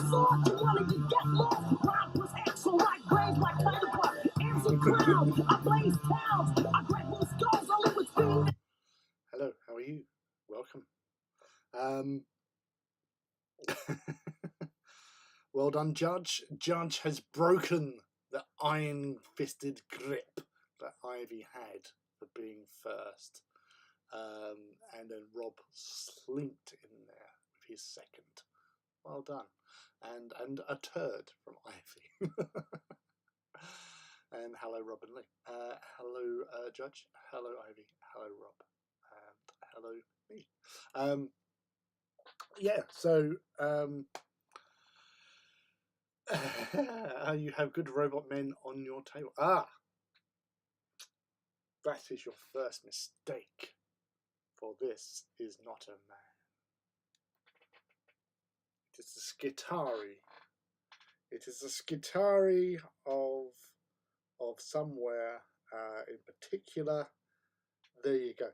sword, you wanna get lost. Rhyme was axle like brains like platypus. Answer crowds, I blaze towns, I grab loose skulls, I live with speed. Hello, how are you? Welcome. Well done, Judge. Judge has broken the iron-fisted grip that Ivy had for being first. And then Rob slinked in there with his second. Well done. And a turd from Ivy. And hello, Rob and Lee. Hello, Judge. Hello, Ivy. Hello, Rob. And hello, me. Yeah, so you have good robot men on your table. Ah, that is your first mistake. For this is not a man. It is a Skitari. It is a Skitari of somewhere in particular. There you go.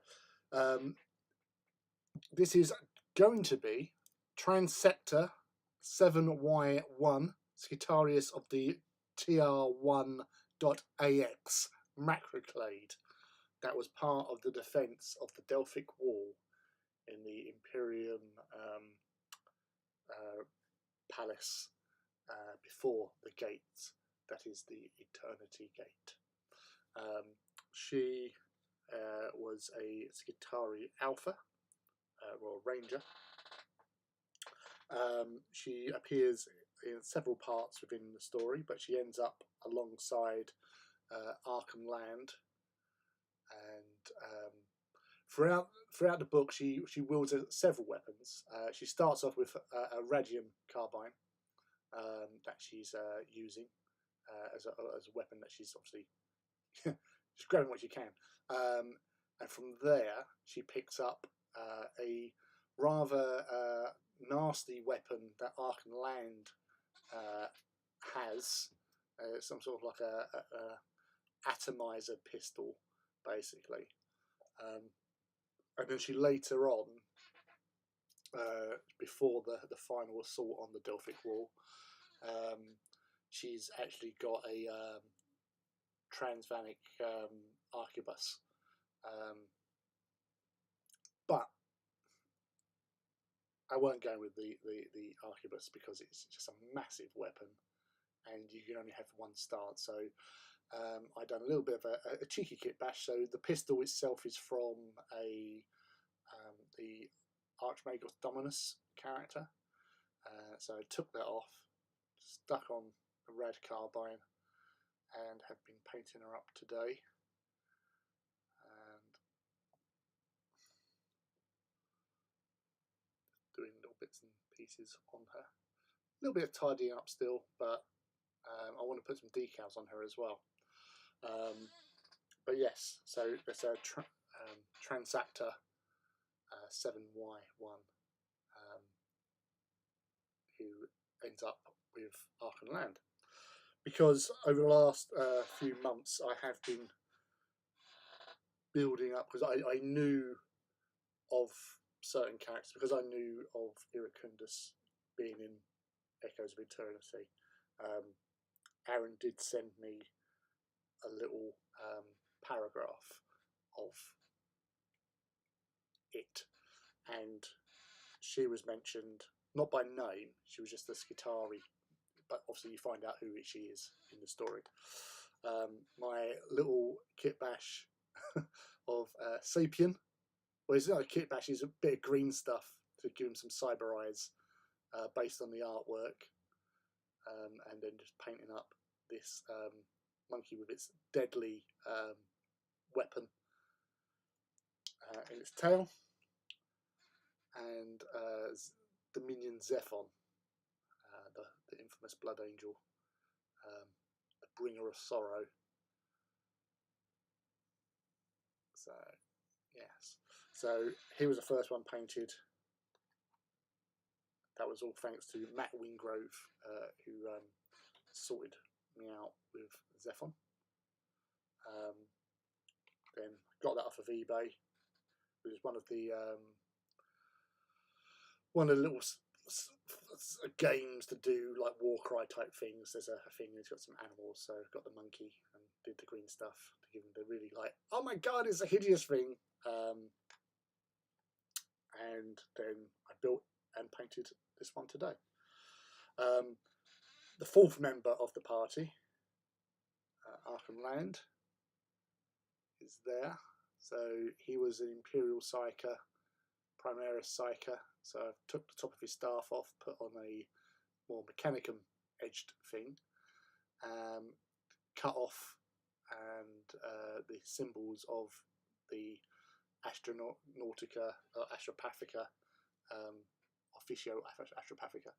This is going to be Transceptor 7Y1, Skitarius of the TR1.AX macroclade. That was part of the defence of the Delphic Wall in the Imperium Palace before the gates. That is the Eternity Gate. She was a Skitari Alpha, Royal Ranger. She appears in several parts within the story, but she ends up alongside Arkham Land. And throughout the book, she wields several weapons. She starts off with a radium carbine that she's using as a weapon that she's obviously just grabbing what she can. And from there, she picks up a rather nasty weapon that Arkham Land has, some sort of like a atomizer pistol, basically. And then she later on, before the final assault on the Delphic Wall, she's actually got a transvanic arquebus. But I won't go with the arquebus because it's just a massive weapon and you can only have one stance. So I've done a little bit of a cheeky kit bash. So the pistol itself is from the Archmagos Dominus character. So I took that off, stuck on a red carbine, and have been painting her up today. And doing little bits and pieces on her. A little bit of tidying up still, but I want to put some decals on her as well. But yes, so it's a Transactor 7Y1 who ends up with Arkham Land. Because over the last few months I have been building up, because I knew of certain characters, because I knew of Iracundus being in Echoes of Eternity. Aaron did send me a little paragraph of it, and she was mentioned not by name, she was just a Skitari, but obviously you find out who she is in the story. My little kit bash of Sapien, well, it's not a kit bash, it's a bit of green stuff to give him some cyber eyes based on the artwork, and then just painting up this monkey with its deadly weapon in its tail, and the minion Zephon, the infamous Blood Angel, the bringer of sorrow. So yes, so he was the first one painted. That was all thanks to Matt Wingrove, who sorted me out with Zephon. Then got that off of eBay. It was one of the little games to do like Warcry type things. There's a thing that's got some animals, so I've got the monkey and did the green stuff to give them the really like, oh my god, it's a hideous thing. And then I built and painted this one today. The fourth member of the party, Arkham Land, is there. So he was an Imperial Psyker, Primaris Psyker. So I took the top of his staff off, put on a more Mechanicum edged thing, cut off and the symbols of the Astronautica, Astropathica, Officio Astropathica,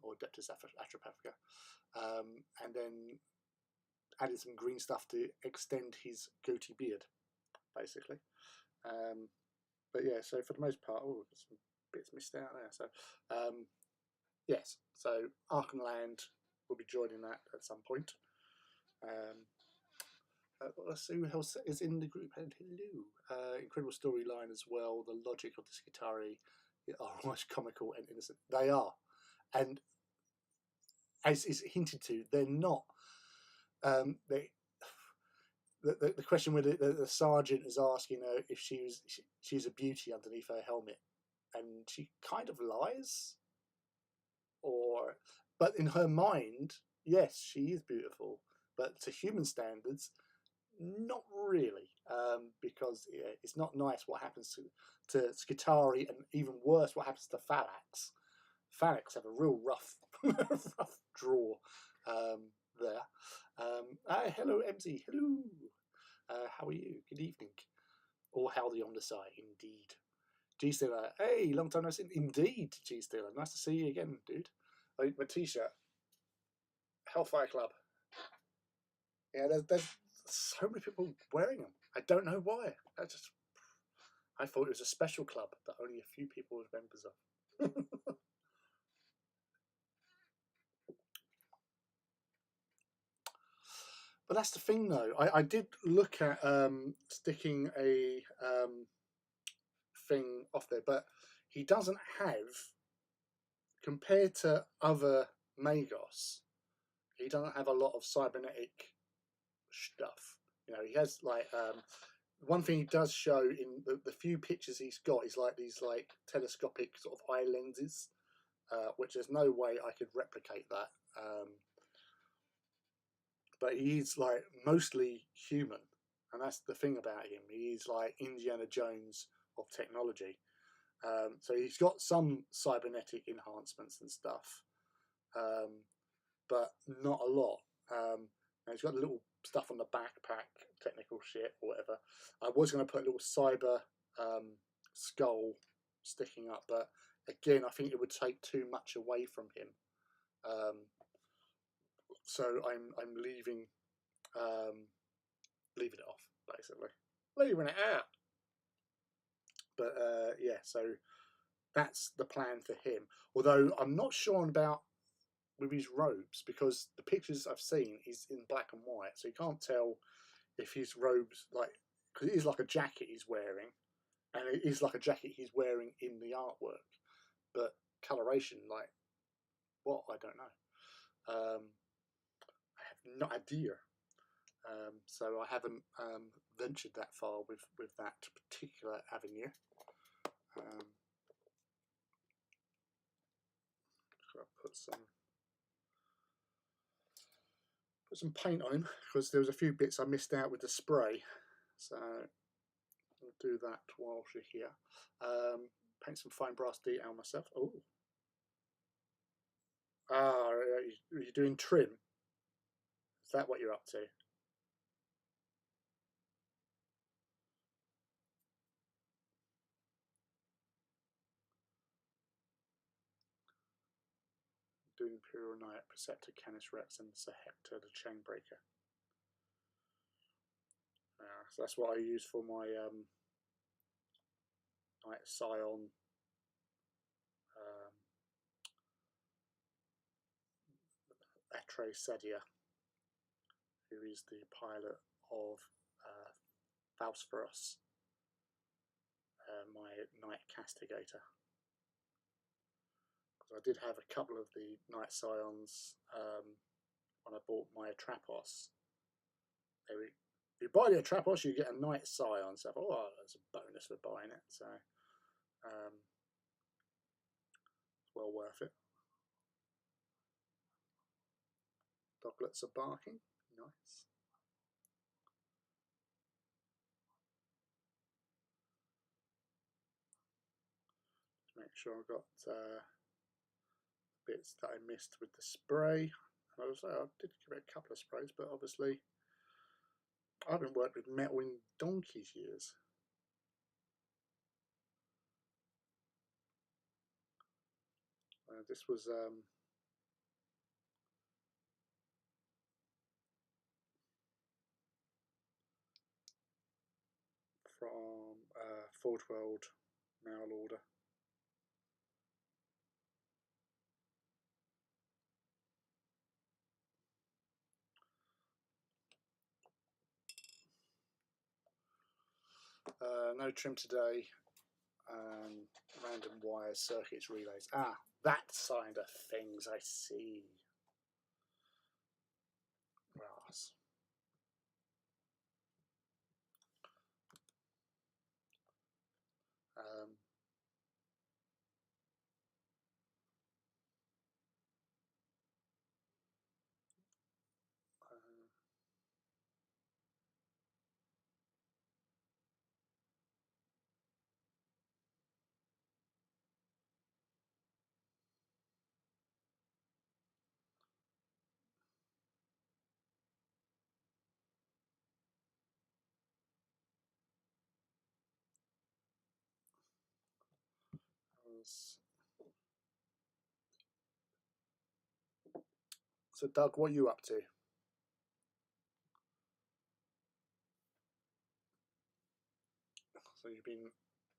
or Adeptus Astropathica, and then added some green stuff to extend his goatee beard, basically. But yeah, so for the most part, some bits missed out there. So yes, so Arkham Land will be joining that at some point. Let's see who else is in the group. And hello, incredible storyline as well. The logic of the Skitari are almost comical and innocent. They are, and as is hinted to, they're not. The question where the sergeant is asking her if she's a beauty underneath her helmet, and she kind of lies, but in her mind, yes, she is beautiful, but to human standards, not really, because it's not nice what happens to Skitari, and even worse, what happens to Phalanx. Phalanx have a real rough draw there. Hello, MZ. Hello. How are you? Good evening. Or howdy on the side, indeed. G-Stealer. Hey, long time no see. Indeed, G-Stealer. Nice to see you again, dude. My t-shirt. Hellfire Club. Yeah, there's so many people wearing them. I don't know why. I thought it was a special club that only a few people were members of. But that's the thing, though. I did look at sticking a thing off there, but he doesn't have, compared to other Magos, he doesn't have a lot of cybernetic stuff. You know, he has like one thing he does show in the few pictures he's got is like these like telescopic sort of eye lenses, which there's no way I could replicate that. But he's like mostly human, and that's the thing about him. He's like Indiana Jones of technology. So he's got some cybernetic enhancements and stuff, but not a lot. He's got a little stuff on the backpack, technical shit or whatever. I was going to put a little cyber skull sticking up, but again, I think it would take too much away from him. So I'm leaving it off, basically, leaving it out. But yeah, so that's the plan for him. Although I'm not sure about with his robes, because the pictures I've seen is in black and white, so you can't tell if his robes, like, because it is like a jacket he's wearing, and it is like a jacket he's wearing in the artwork, but coloration, like, what, I don't know. I have no idea. So I haven't ventured that far with that particular avenue. So I'll put some paint on him, because there was a few bits I missed out with the spray. So I'll do that while you're here. Paint some fine brass detail myself. Oh. Are you doing trim? Is that what you're up to? Doing Imperial Knight, Preceptor, Canis Rex, and Sehector, the Chainbreaker. So that's what I use for my Knight Scion. Atre Sadia, who is the pilot of Phosphorus, my Knight Castigator. I did have a couple of the Night Scions when I bought my Atrapos. You buy the Atrapos, you get a Night Scion. So I thought, oh, that's a bonus for buying it. So it's well worth it. Doglets are barking. Nice. Just make sure I've got bits that I missed with the spray. I did give it a couple of sprays, but obviously I haven't worked with metal in donkey's years. This was from Forge World Mail Order. No trim today. Random wires, circuits, relays. Ah, that side of things, I see. Brass. So, Doug, what are you up to? So you've been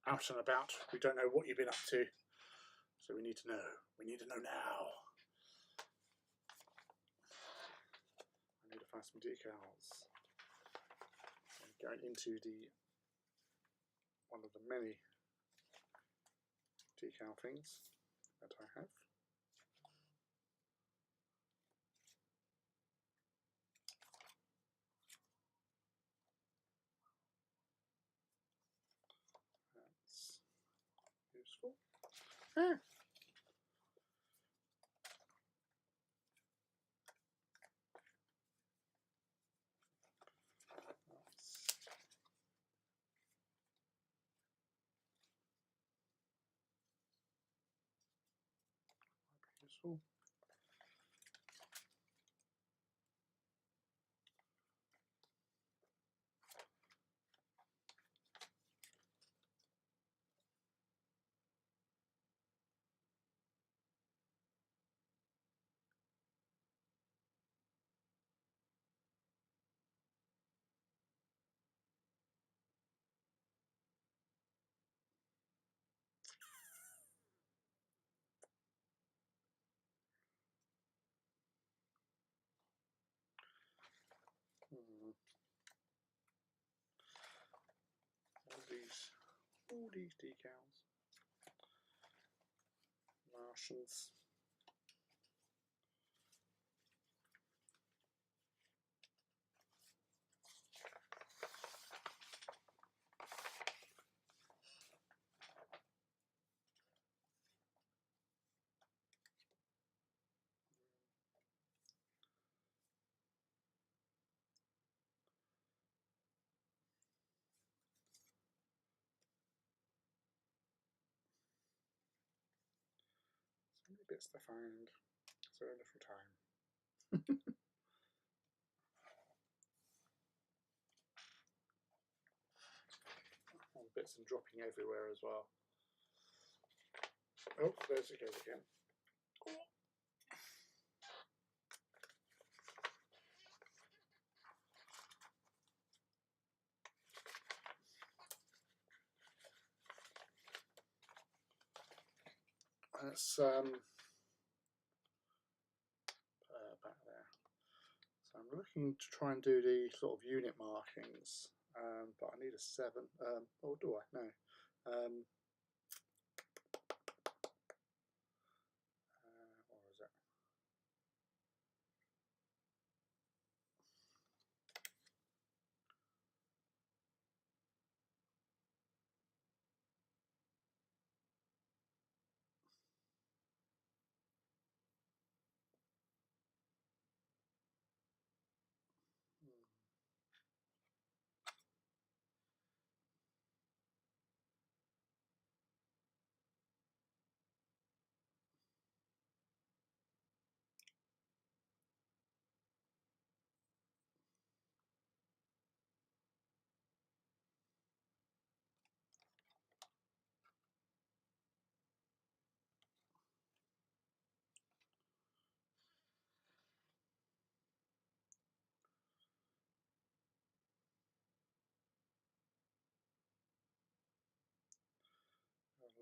out and about. We don't know what you've been up to. So we need to know. We need to know now. I need to find some decals. I'm going into one of the many decal things that I have. That's useful. Ah. Useful. All these decals. Martians. So many bits to find. So little time. All the bits are dropping everywhere as well. Oh, there's it goes again. That's back there. So I'm looking to try and do the sort of unit markings, but I need a 7. Or do I? No.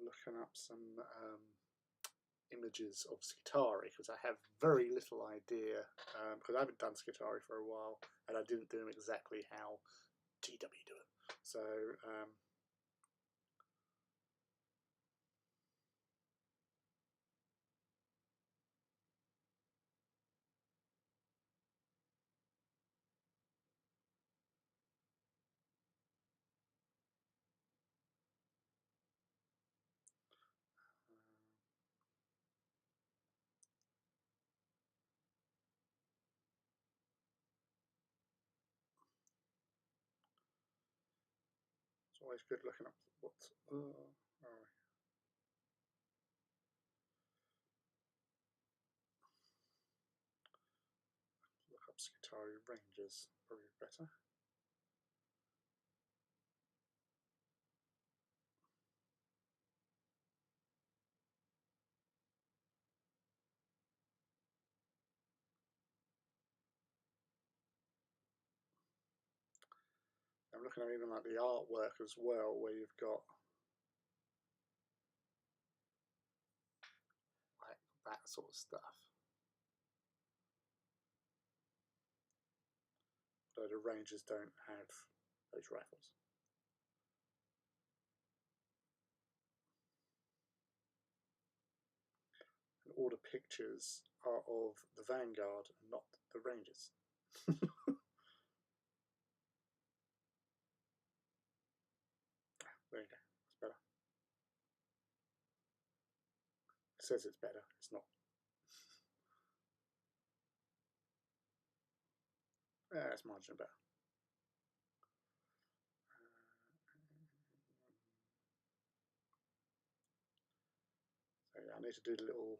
looking up some images of Skitarii because I have very little idea because I haven't done Skitarii for a while and I didn't do them exactly how TW do it. So it's always good looking up what's look up Skitarii ranges, probably better. I'm looking at even like the artwork as well, where you've got like that sort of stuff. Though the Rangers don't have those rifles. And all the pictures are of the Vanguard and not the Rangers. There you go, it's better. It says it's better, it's not. Yeah, it's marginally better. So yeah, I need to do the little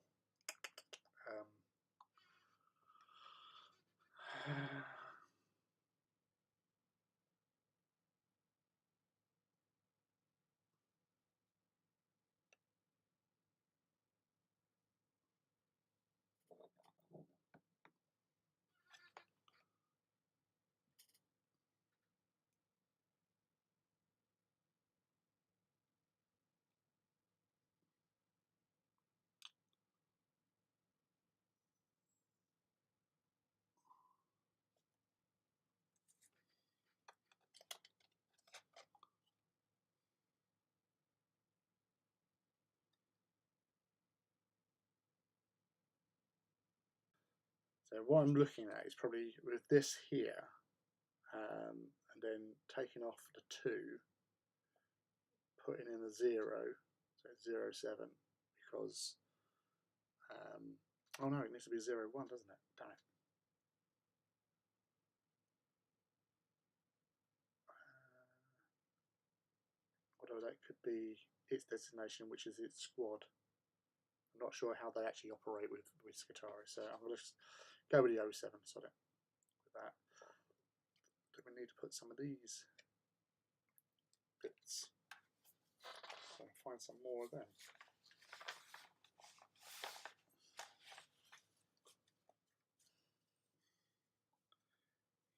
so what I'm looking at is probably with this here, and then taking off the 2, putting in a 0, so 0.7, because oh no, it needs to be 0.1, doesn't it? Damn it. Although that could be its destination, which is its squad. I'm not sure how they actually operate with Skitarii, so I'm going to go with the 0.7 so with that. Do we need to put some of these bits? So find some more of them.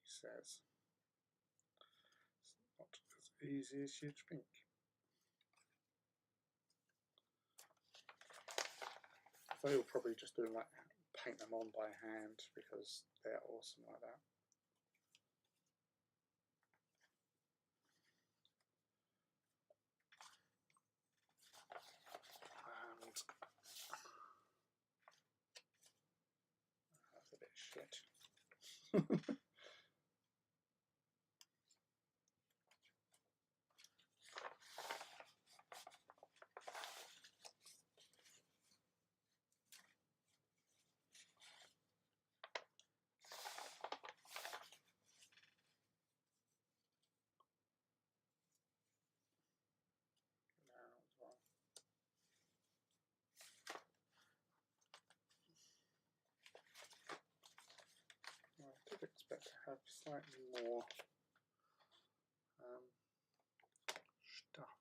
He says it's not as easy as you'd think. They'll probably just do like paint them on by hand because they're awesome like that. And that's a bit shit. I did expect to have slightly more stuff.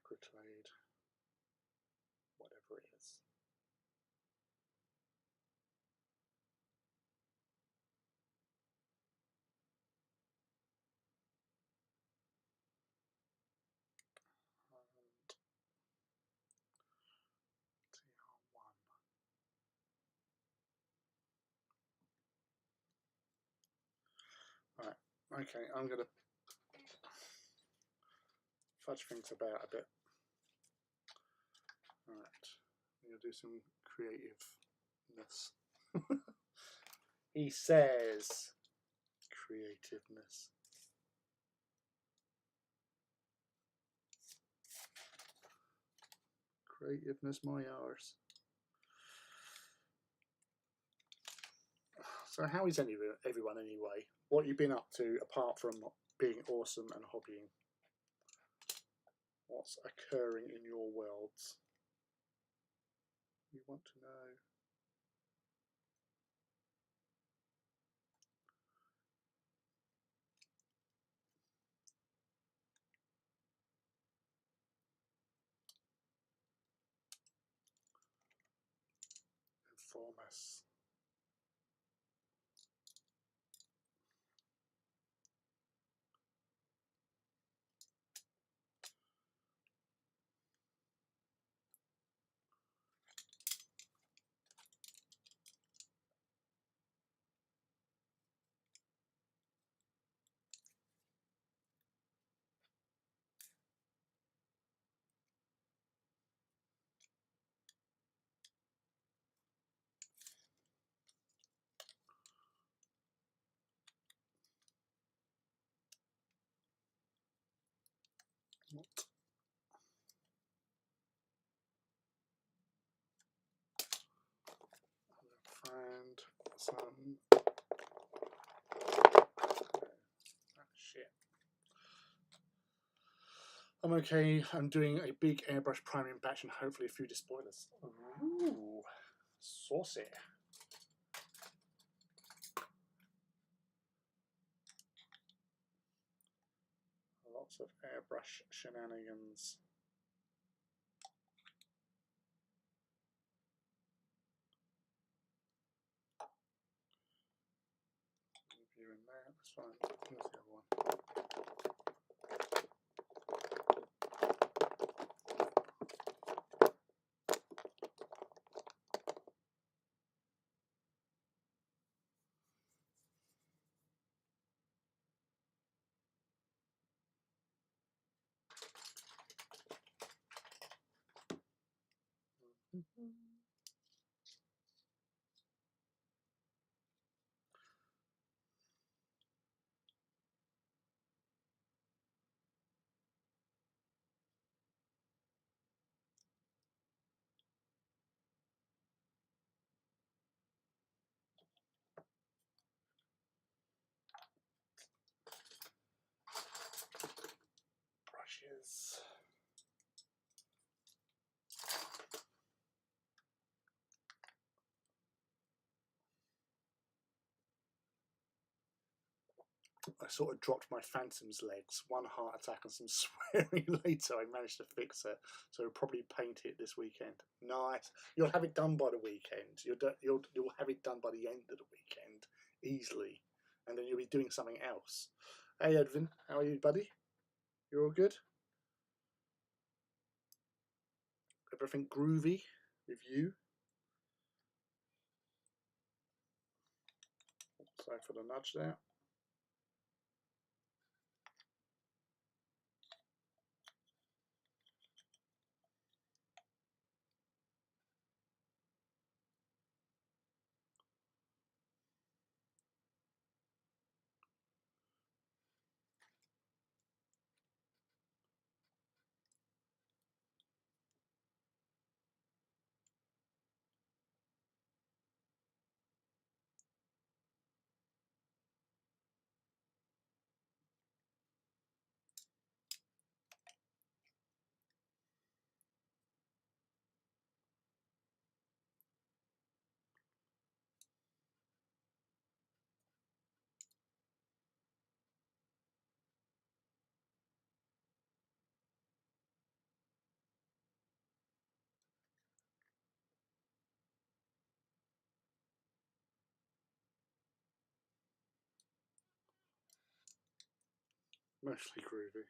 Acryclade, whatever it is. Right, okay, I'm going to fudge things about a bit. Alright, I'm going to do some creativeness. He says creativeness. Creativeness, my arse. So how is everyone anyway? What have you been up to apart from being awesome and hobbying? What's occurring in your worlds? You want to know? Inform us. What? Find some shit. I'm okay. I'm doing a big airbrush priming batch and hopefully a few spoilers. Ooh, saucy. Lots of airbrush shenanigans. Reviewing that, that's fine. Here's the other one. Brushes. I sort of dropped my Phantom's legs, one heart attack and some swearing later. I managed to fix it, so I'll probably paint it this weekend. Nice. You'll have it done by the weekend. You'll have it done by the end of the weekend, easily, and then you'll be doing something else. Hey Edvin, how are you, buddy? You all good? Everything groovy with you? Sorry for the nudge there. Mostly groovy.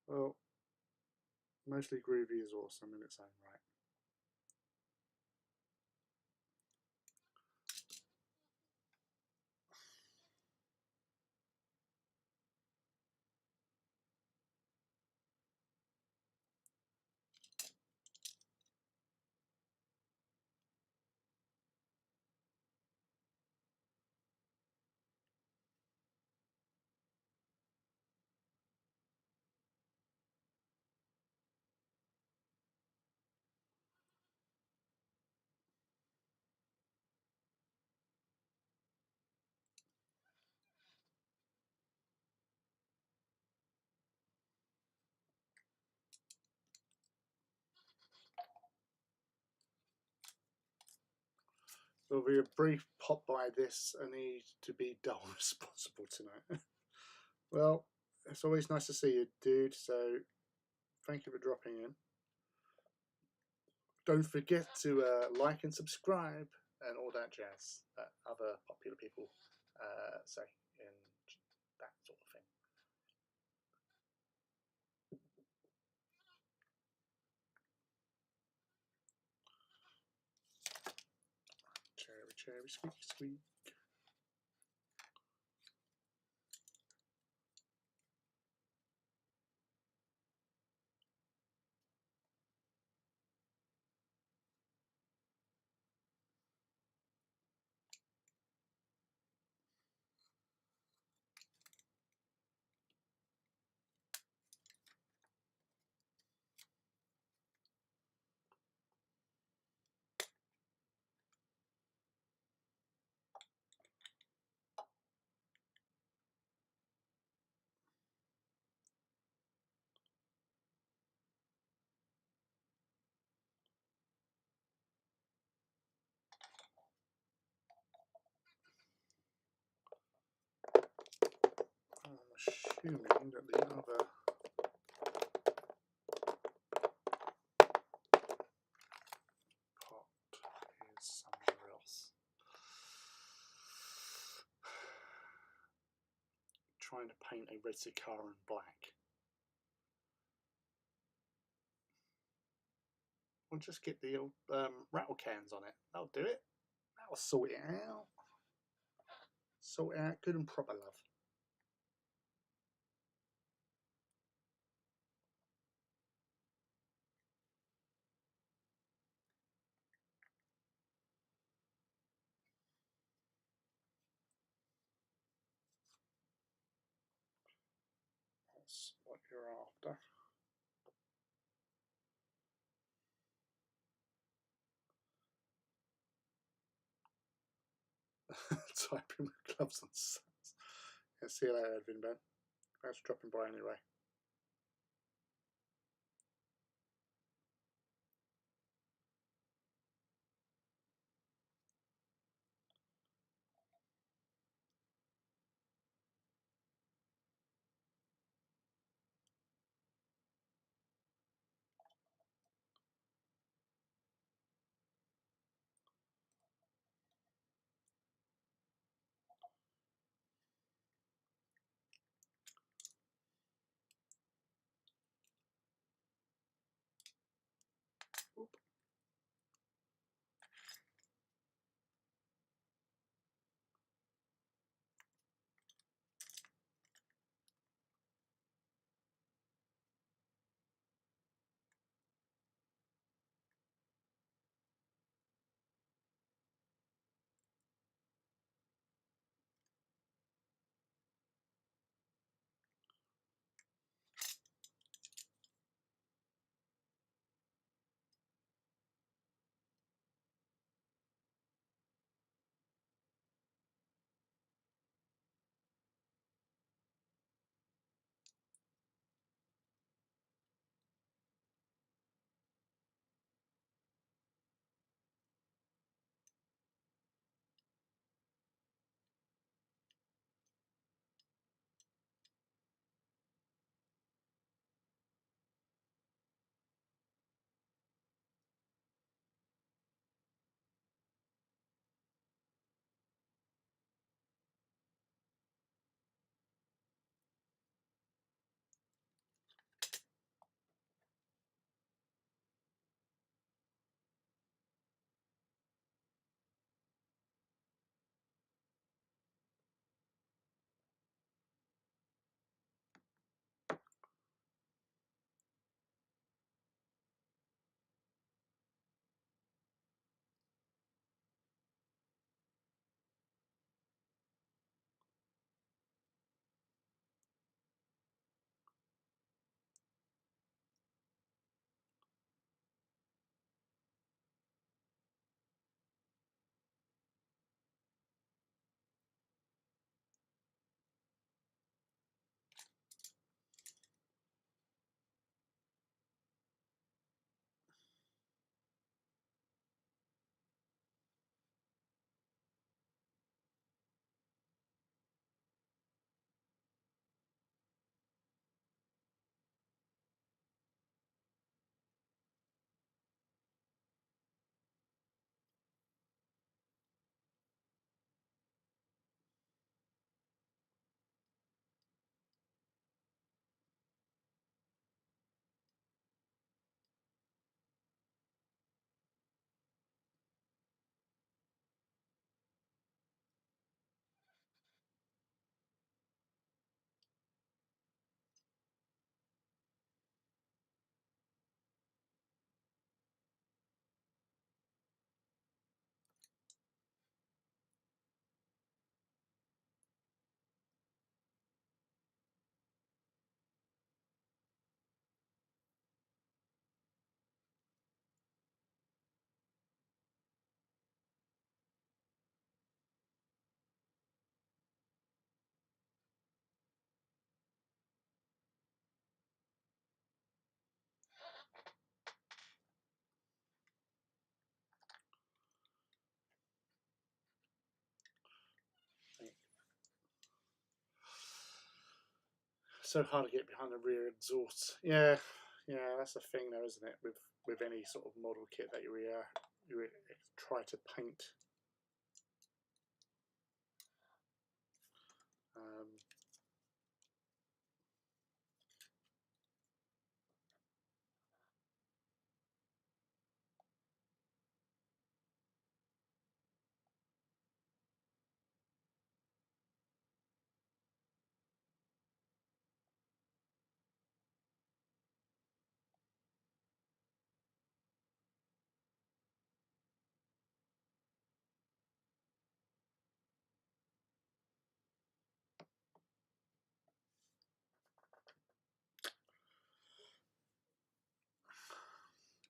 Well, mostly groovy is awesome in its own right. There'll be a brief pop by this. I need to be dull as possible tonight. Well, it's always nice to see you, dude. So thank you for dropping in. Don't forget to like and subscribe and all that jazz that other popular people say and that sort of thing. Cherry, cherry, squeak, squeak. I'm assuming that the other pot is somewhere else. Trying to paint a red Sakara in black. We'll just get the old rattle cans on it. That'll do it. That'll sort it out. Sort it out good and proper, love. That's what you're after. Typing with gloves on. Yeah, see you later, Edwin Ben. Thanks for dropping by anyway. so hard to get behind the rear exhaust. Yeah, that's the thing, though, isn't it? With any sort of model kit that you try to paint.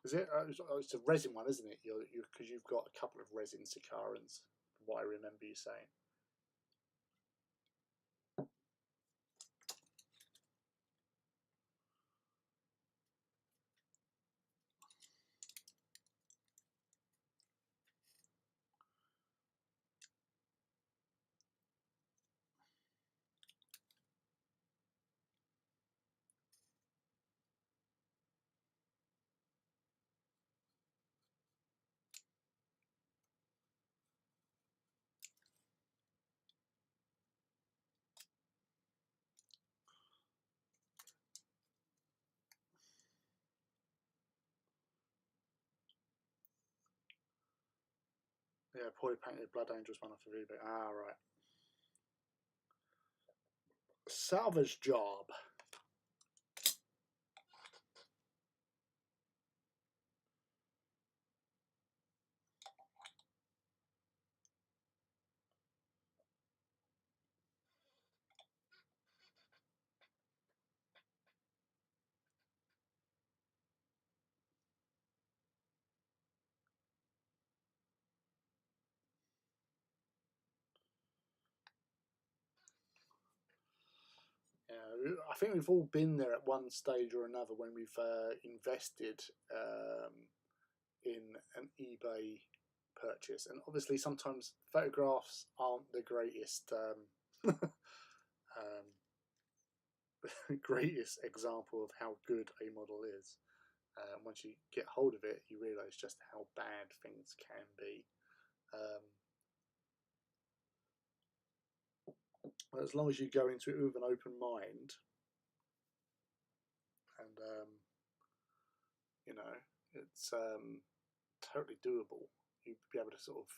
Is it? It's a resin one, isn't it? Because you've got a couple of resin Sicarans, from what I remember you saying. Yeah, poorly painted Blood Angels one off of eBay. Ah, right. Salvage job. I think we've all been there at one stage or another when we've invested in an eBay purchase, and obviously sometimes photographs aren't the greatest greatest example of how good a model is. Once you get hold of it, you realise just how bad things can be. But as long as you go into it with an open mind, and you know, it's totally doable. You'd be able to sort of,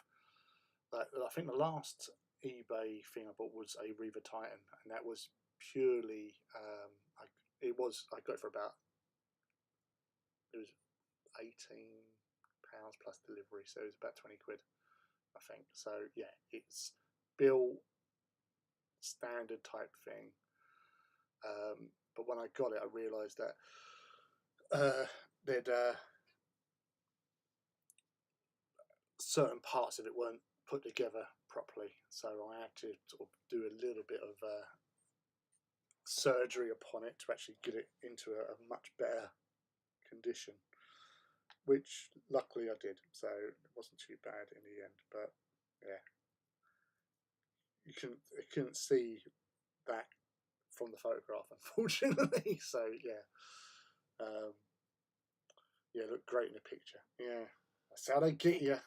like, I think the last eBay thing I bought was a Reaver Titan, and that was purely I got it for about, it was £18 plus delivery, so it was about 20 quid, I think. So yeah, it's built standard type thing. But when I got it, I realised that they'd certain parts of it weren't put together properly, so I had to sort of do a little bit of surgery upon it to actually get it into a much better condition, which luckily I did, so it wasn't too bad in the end. But yeah, you couldn't see that from the photograph, unfortunately. So yeah, yeah, looked great in the picture. Yeah, that's how they get you.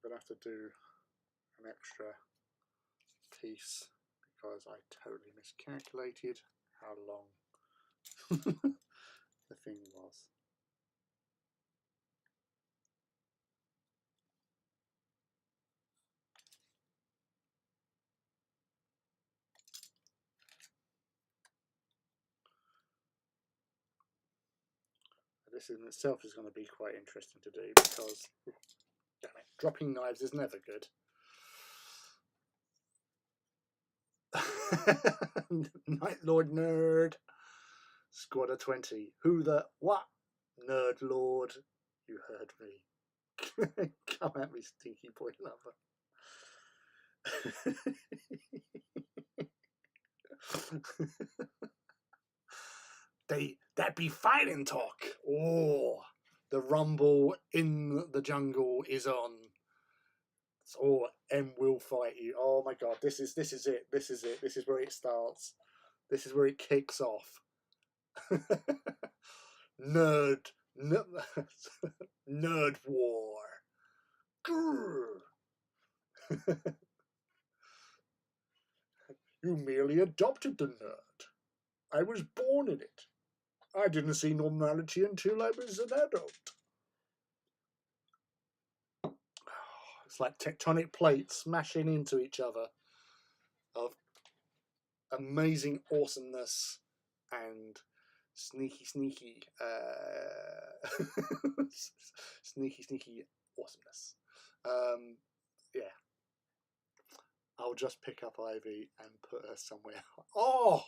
going to have to do an extra piece because I totally miscalculated how long the thing was. This in itself is going to be quite interesting to do because, damn it, dropping knives is never good. Night Lord nerd. Squad of 20. Who the what? Nerd Lord. You heard me. Come at me, stinky boy lover. That be fighting talk. Oh, the rumble in the jungle is on. Oh, M will fight you. Oh my god, this is it. This is it. This is where it starts. This is where it kicks off. Nerd war. You merely adopted the nerd. I was born in it. I didn't see normality until I was an adult. It's like tectonic plates smashing into each other of amazing awesomeness and sneaky sneaky awesomeness. Yeah, I'll just pick up Ivy and put her somewhere. Oh,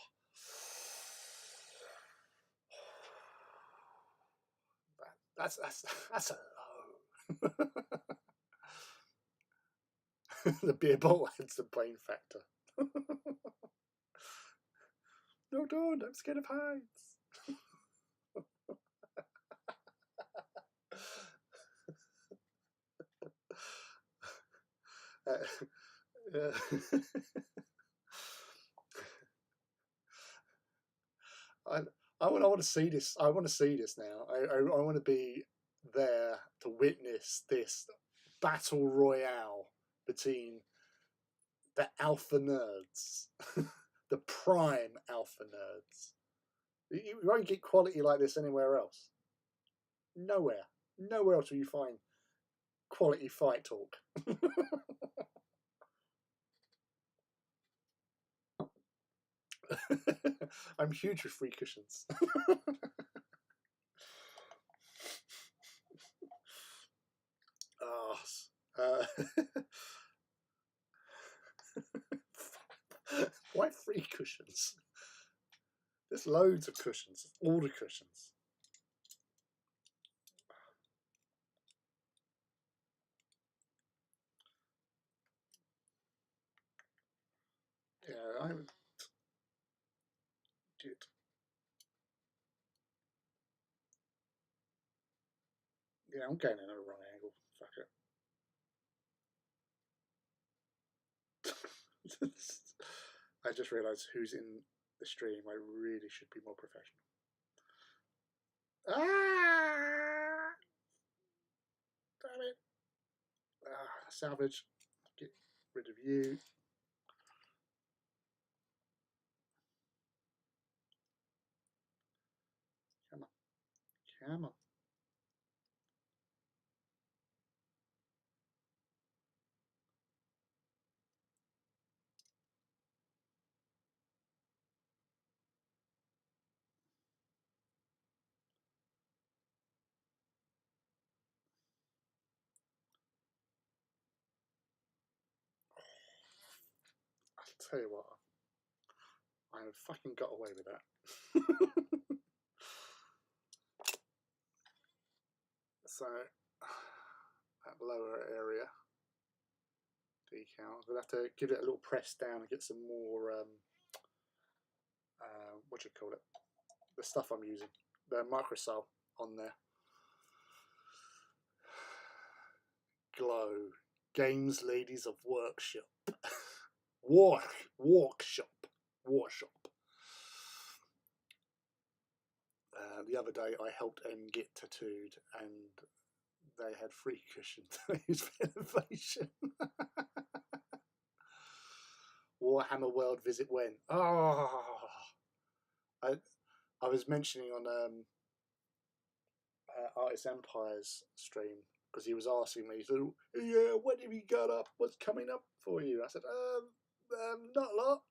that's a low. The beer bottle adds the brain factor. No, don't, I'm scared of heights. I want to see this. I want to see this now. I want to be there to witness this battle royale between the alpha nerds, the prime alpha nerds. You won't get quality like this anywhere else. Nowhere. Nowhere else will you find quality fight talk. I'm huge with free cushions. Why free cushions? There's loads of cushions. All the cushions. Yeah, I did. Yeah, I'm going in at a wrong angle. Fuck it. I just realised who's in the stream. I really should be more professional. Ah! Damn it. Salvage. Get rid of you. Come on. Come on. I'll tell you what. I fucking got away with that. So, that lower area decal, I'm going to have to give it a little press down and get some more, what do you call it? The stuff I'm using, the microsol on there. Glow. Games Ladies of Workshop. Workshop. The other day I helped M get tattooed, and they had free cushions to use for innovation. Warhammer World visit when? Oh, I was mentioning on Artist Empire's stream because he was asking me, so yeah, what have you got up? What's coming up for you? I said, not a lot.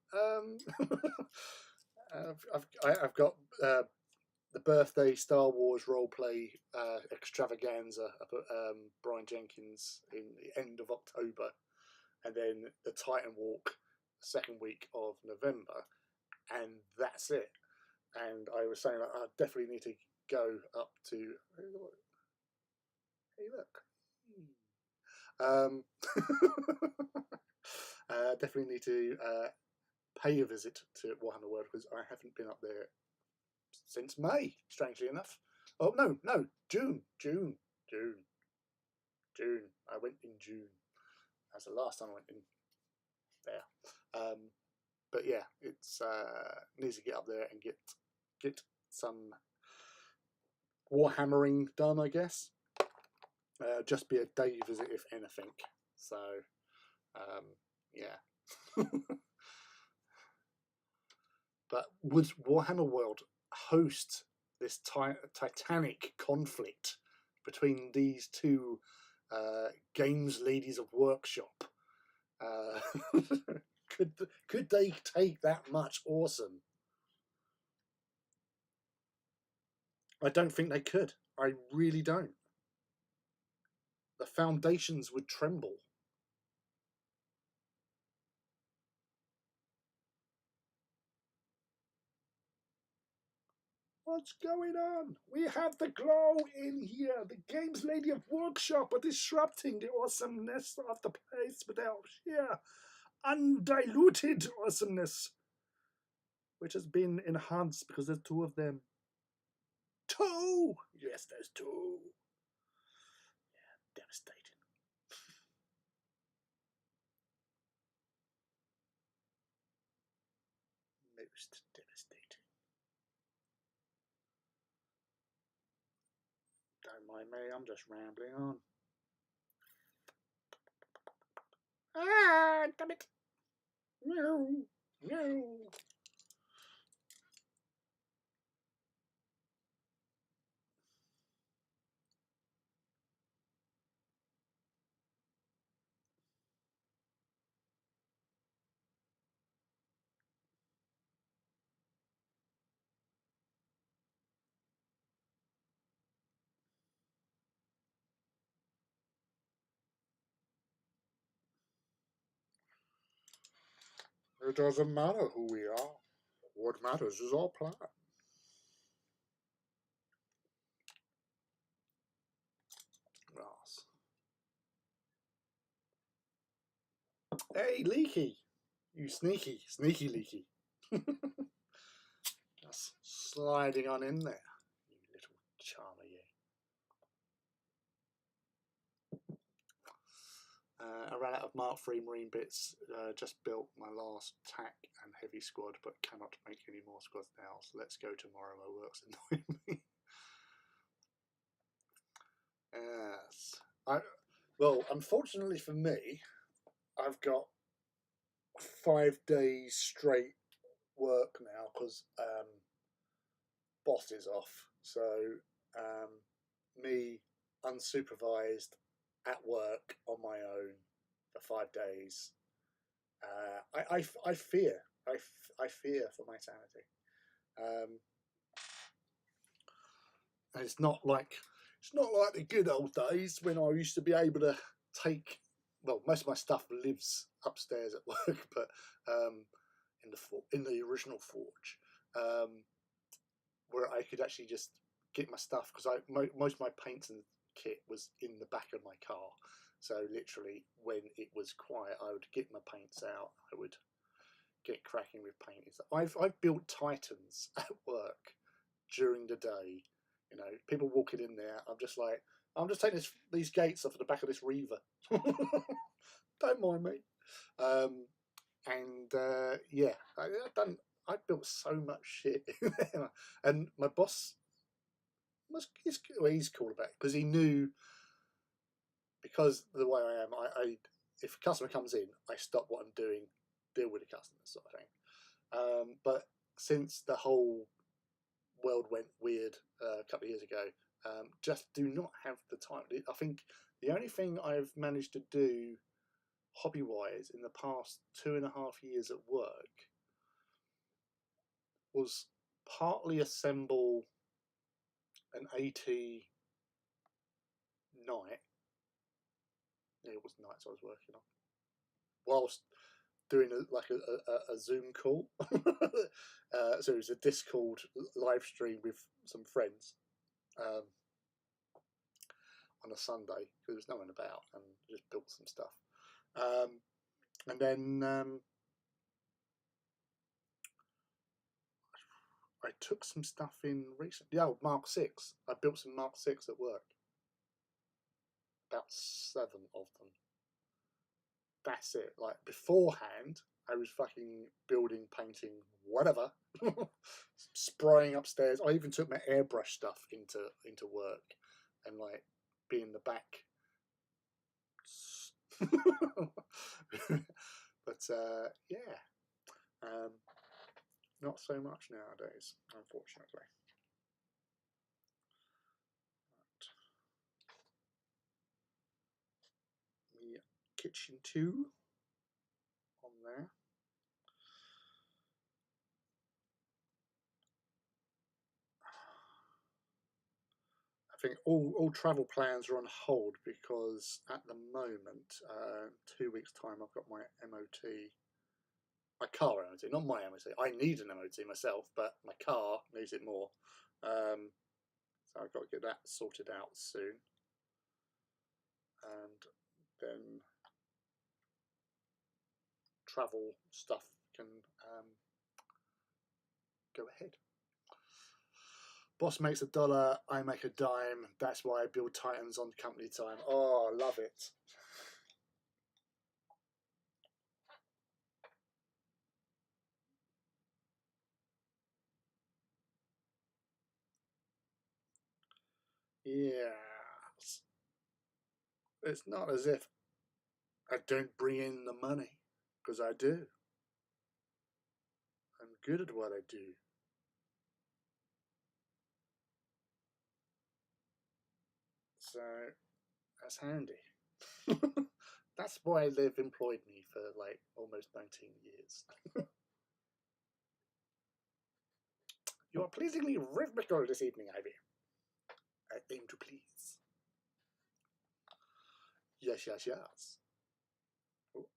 I've got the birthday Star Wars roleplay extravaganza up at Brian Jenkins in the end of October, and then the Titan Walk second week of November, and that's it. And I was saying I definitely need to go up to. Hey, look. Definitely need to pay a visit to Warhammer World because I haven't been up there since May, strangely enough. Oh, no, June. I went in June. That's the last time I went in there. But yeah, it's needs to get up there and get some warhammering done, I guess. Just be a day visit, if anything. So, yeah. But would Warhammer World host this titanic conflict between these two games ladies of workshop? Could they take that much awesome? I don't think they could. I really don't. The foundations would tremble. What's going on? We have the glow in here. The games lady of workshop are disrupting the awesomeness of the place with their sheer undiluted awesomeness, which has been enhanced because there's two of them. Two! Yes, there's two. Yeah, devastating. Most devastating. Don't mind me, I'm just rambling on. Ah, damn it. No, no. It doesn't matter who we are. What matters is our plan. Yes. Hey, Leaky! You sneaky Leaky. Just sliding on in there, you little charmer, you. I ran out of Mark III Marine bits, just built my last tack and heavy squad, but cannot make any more squads now, so let's go tomorrow, my work's annoying me. Yes. Well, unfortunately for me, I've got 5 days straight work now because boss is off, so me unsupervised at work on my own for 5 days. I fear for my sanity. And it's not like the good old days when I used to be able to take. Well, most of my stuff lives upstairs at work, but in the original forge, where I could actually just get my stuff because most of my paints and kit was in the back of my car. So literally, when it was quiet, I would get my paints out. I would get cracking with painting. I've built Titans at work during the day. You know, people walking in there. I'm just taking these gates off the back of this Reaver. Don't mind me. Yeah, I built so much shit in there. And my boss he's cool about it because he knew because the way I am, if a customer comes in, I stop what I'm doing, deal with the customer, sort of thing. But since the whole world went weird a couple of years ago, just do not have the time. I think the only thing I've managed to do hobby-wise in the past 2.5 years at work was partly assemble an AT Night. Yeah, it was nights I was working on, whilst doing a Zoom call. So it was a Discord live stream with some friends on a Sunday because there was no one about, and just built some stuff. And then I took some stuff in recently. Yeah, Mark 6. I built some Mark 6 at work. About 7 of them. That's it. Like beforehand, I was fucking building, painting, whatever, spraying upstairs. I even took my airbrush stuff into work, and like being the back. But yeah, not so much nowadays, unfortunately. The kitchen 2 on there. I think all travel plans are on hold because at the moment, 2 weeks' time, I've got my MOT, my car MOT, not my MOT. I need an MOT myself, but my car needs it more. So I've got to get that sorted out soon, and then travel stuff can go ahead. Boss makes $1, I make a dime. That's why I build Titans on company time. Oh, I love it. Yes. It's not as if I don't bring in the money, because I do. I'm good at what I do. So that's handy. That's why they've employed me for like almost 19 years. You are pleasingly rhythmical this evening, Ivy. I aim to please. Yes, yes, yes. Oh.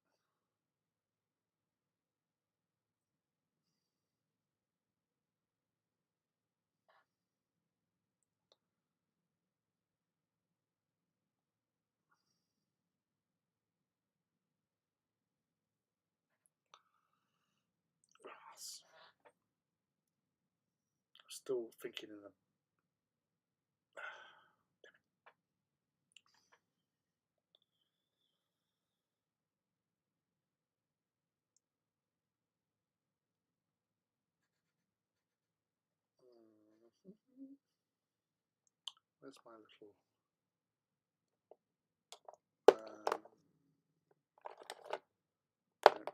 Yes. I'm still thinking in the. Where's my little.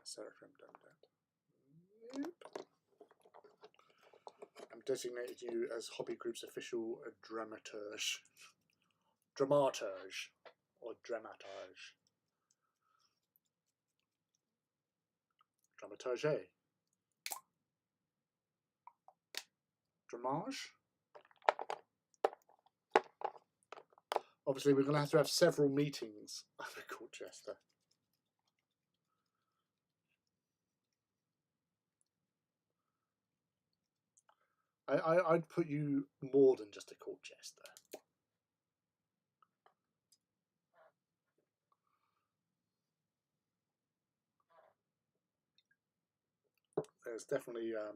Seraphim done that. Nope. I'm designated you as Hobby Group's official dramaturge. Dramaturge. Or dramaturge. Dramaturge. Dramage. Obviously, we're going to have several meetings over Colchester. I'd put you more than just a Colchester. There's definitely a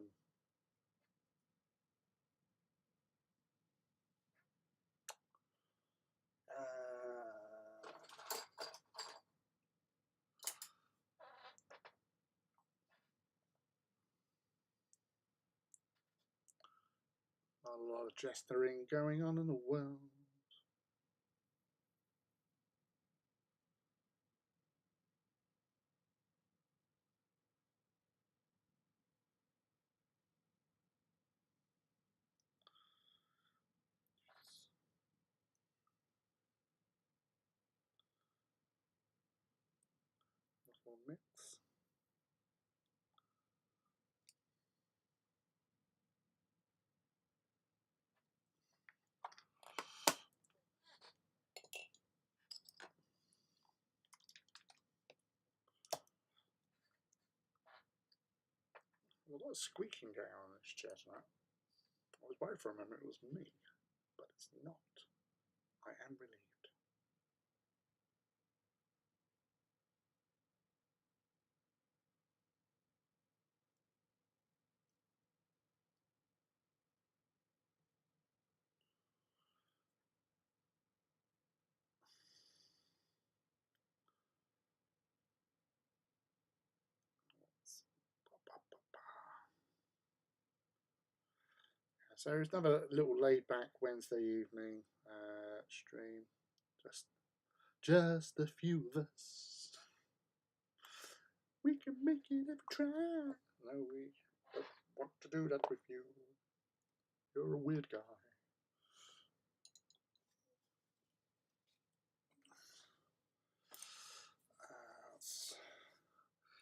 lot of jestering going on in the world. Or mix. There's a lot of squeaking going on in this chair tonight. I was worried for a moment it was me, but it's not. I am relieved. So it's another little laid-back Wednesday evening stream. Just the few of us. We can make it if we try. No, we don't want to do that with you. You're a weird guy.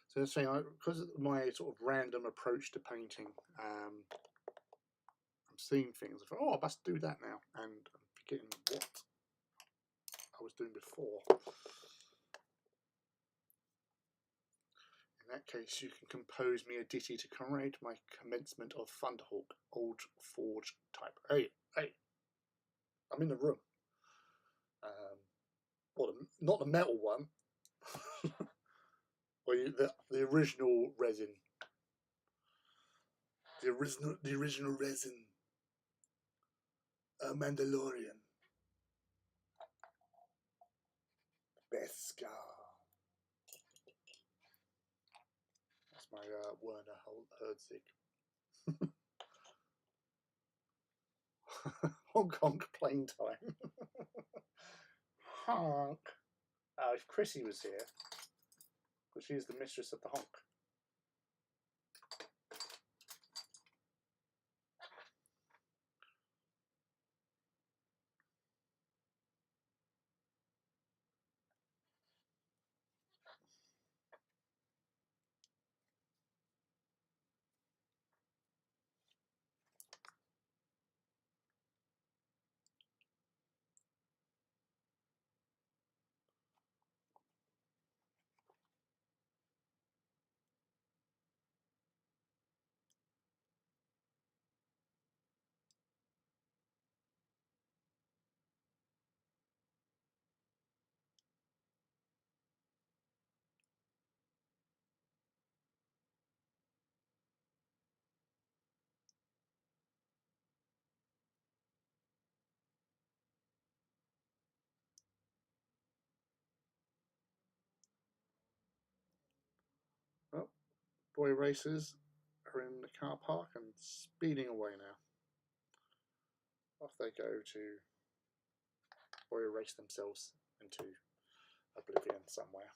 So the thing, because of my sort of random approach to painting, I'm seeing things. I thought, oh, I must do that now, and I'm forgetting what I was doing before. In that case, you can compose me a ditty to commemorate my commencement of Thunderhawk, old forge type. Hey, I'm in the room. Well, not the metal one. Well, the original resin. The original resin. A Mandalorian. Beskar. That's my Werner Herzig. Honk honk playing time. Honk. If Chrissy was here, because she's the mistress of the honk. Oh, boy racers are in the car park and speeding away now. Off they go to boy race themselves into oblivion somewhere.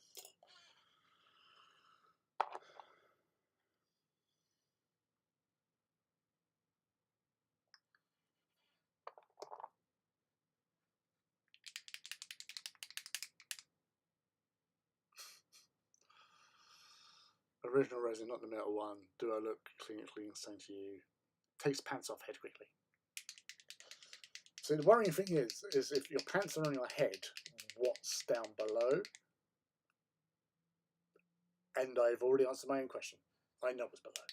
Original resin, not the metal one. Do I look clinically insane to you? Takes pants off head quickly. So the worrying thing is if your pants are on your head, what's down below? And I've already answered my own question. I know what's below.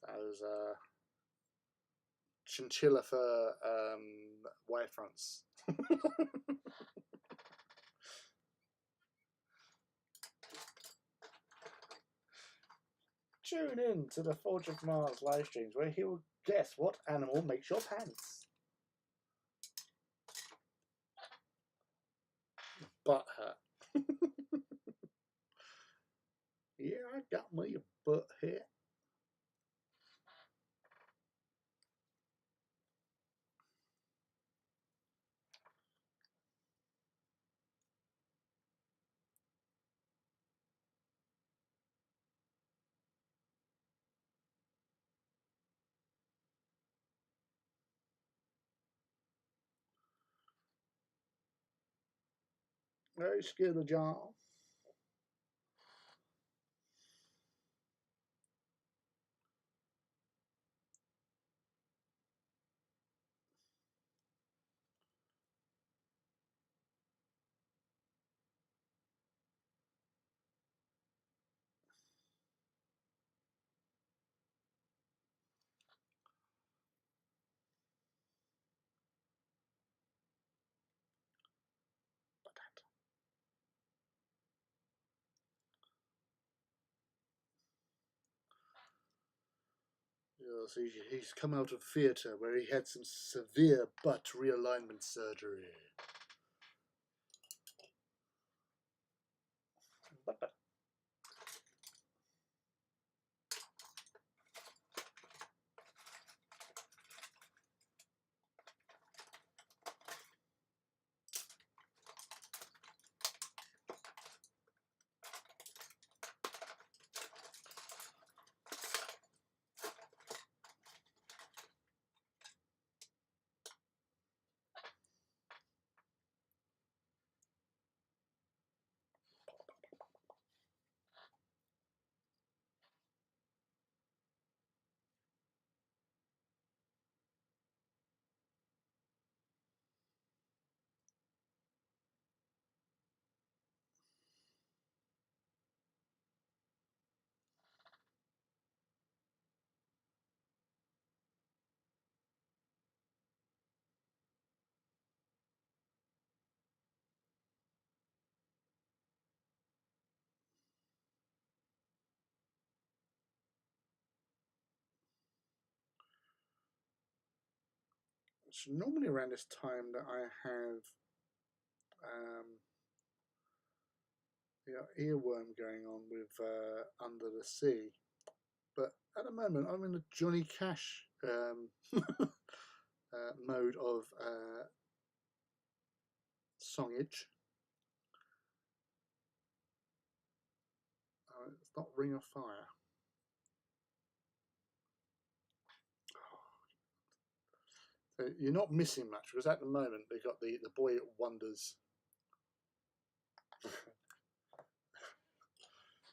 Those chinchilla fur wirefronts. Tune in to the Forge of Mars live streams where he will guess what animal makes your pants. Butt hurt. Yeah, I got me a butt hit. Very scared of jar. Yes, he's come out of theatre where he had some severe butt realignment surgery. But. It's normally around this time that I have earworm going on with Under the Sea. But at the moment, I'm in a Johnny Cash mode of songage. It's not Ring of Fire. So you're not missing much because at the moment they've got the Boy Wonders.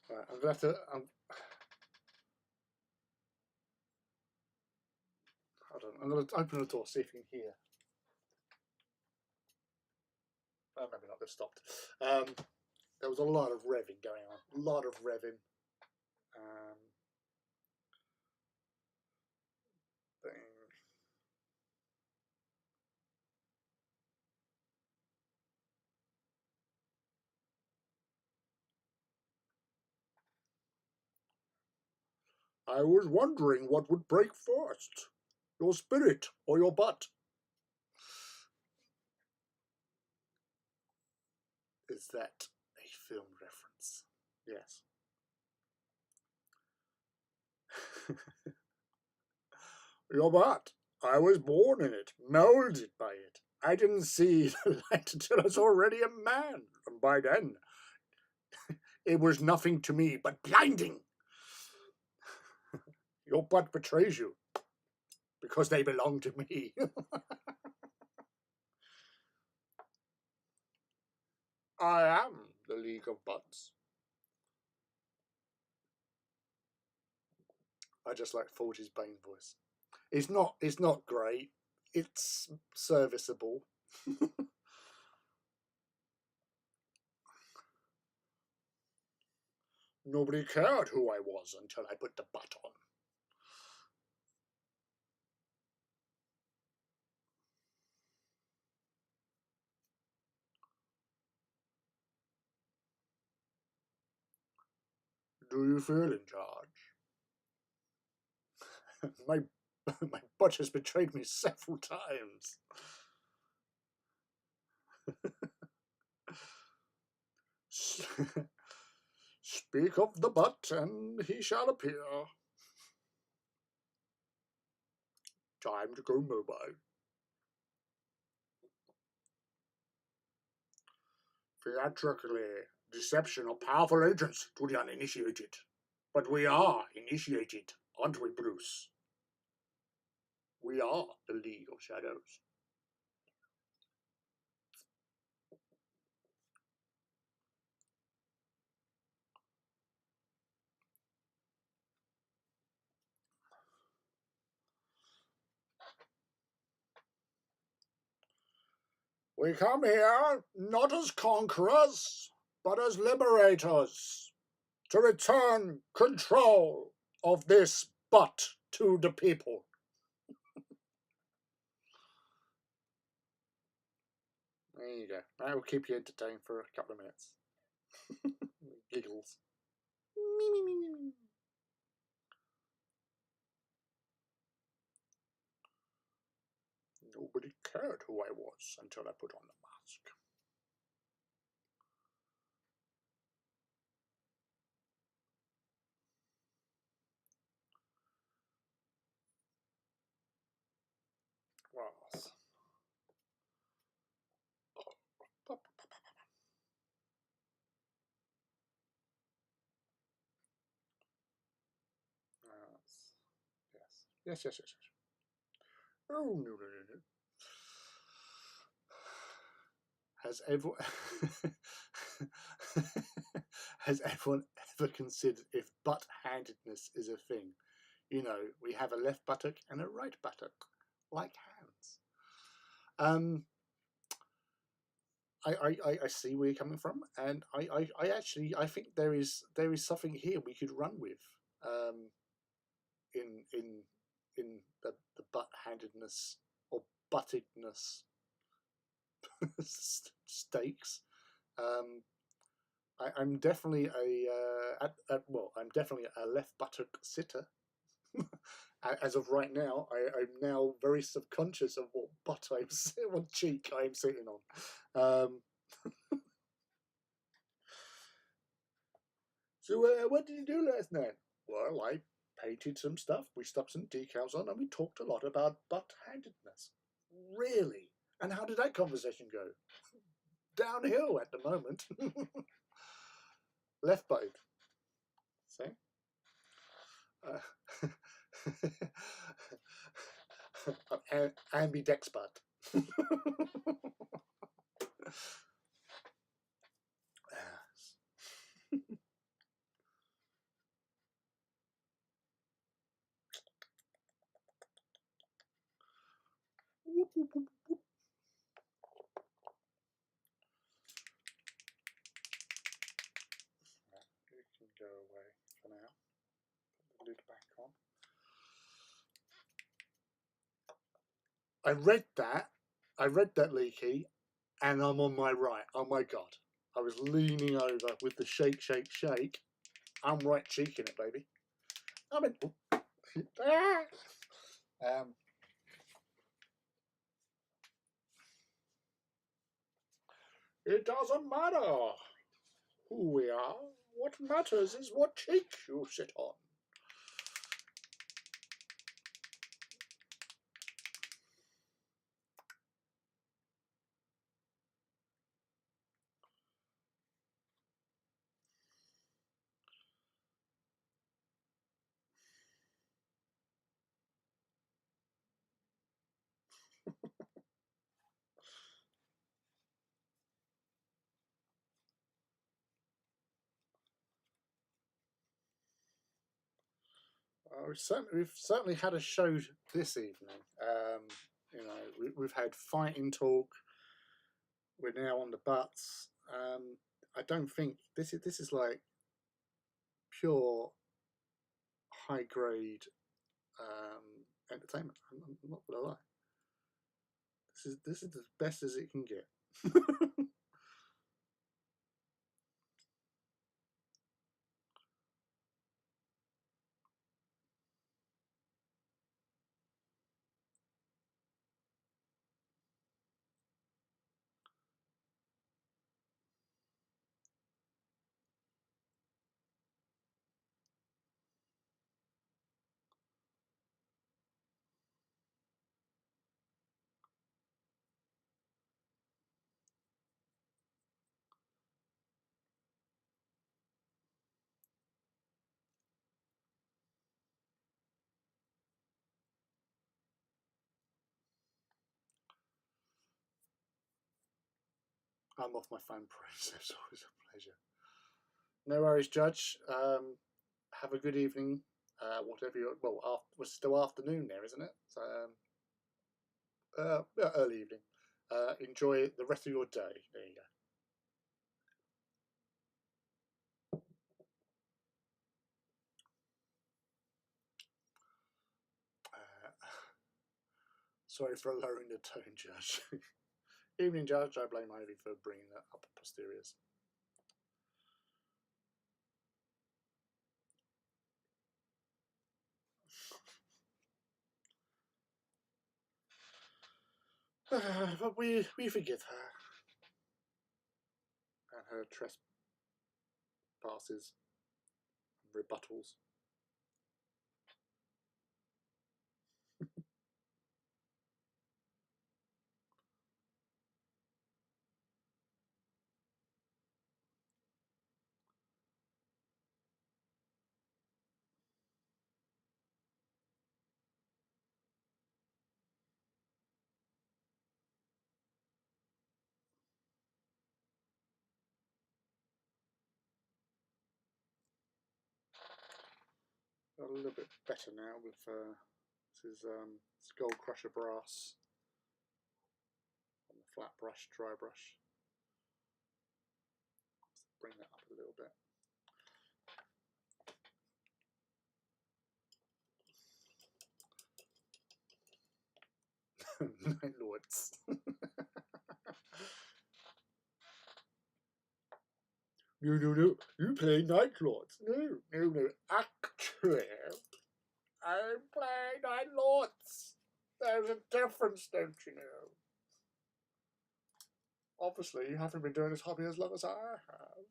Right, I'm gonna have to. Hold on, I'm going to open the door, see if you can hear. Oh, maybe not. They've stopped. There was a lot of revving going on. A lot of revving. I was wondering what would break first, your spirit or your butt. Is that a film reference? Yes. Your butt. I was born in it, moulded by it. I didn't see the light until I was already a man, and by then it was nothing to me but blinding. Your butt betrays you because they belong to me. I am the League of Butts. I just like Forge's Bane voice. It's not great. It's serviceable. Nobody cared who I was until I put the butt on. Do you feel in charge? my butt has betrayed me several times. Speak of the butt, and he shall appear. Time to go mobile. Theatrically, deception are powerful agents to the uninitiated. But we are initiated, aren't we, Bruce? We are the League of Shadows. We come here not as conquerors, but as liberators, to return control of this butt to the people. There you go. That will keep you entertained for a couple of minutes. Giggles. Me, me, me, me, me. Nobody cared who I was until I put on the mask. Well, yes. Yes. Oh, no. Has everyone has everyone ever considered if butt-handedness is a thing? You know, we have a left buttock and a right buttock, like hands. I see where you're coming from, and I actually I think there is something here we could run with, in the butt-handedness or buttedness stakes. I'm definitely I'm definitely a left buttock sitter. As of right now, I'm now very subconscious of what butt what cheek I'm sitting on. So what did you do last night? Well, I painted some stuff, we stuck some decals on, and we talked a lot about butt-handedness. Really? And how did that conversation go? Downhill at the moment. Left-butted. See? Ambidexpert. You can go away for now. Put the lid back on. I read that, Leaky, and I'm on my right. Oh my god. I was leaning over with the shake. I'm right cheeking it, baby. I'm in. It doesn't matter who we are. What matters is what cheek you sit on. We've certainly had a show this evening. You know, we've had fighting talk. We're now on the butts. I don't think this is like pure high grade entertainment. I'm not gonna lie. This is as best as it can get. I'm off my phone praise. It's always a pleasure. No worries, Judge. Have a good evening. Whatever you're. Well, we're still afternoon there, isn't it? So, early evening. Enjoy the rest of your day. There you go. Sorry for lowering the tone, Judge. Evening, Judge. I blame Ivy for bringing that up posteriors. But we forgive her and her trespasses and rebuttals. A little bit better now with this is Skull Crusher brass on the flat brush, dry brush. Let's bring that up a little bit. Night Lords. No. You play Night Lords. No. Actually, I play Night Lords. There's a difference, don't you know? Obviously, you haven't been doing this hobby as long as I have.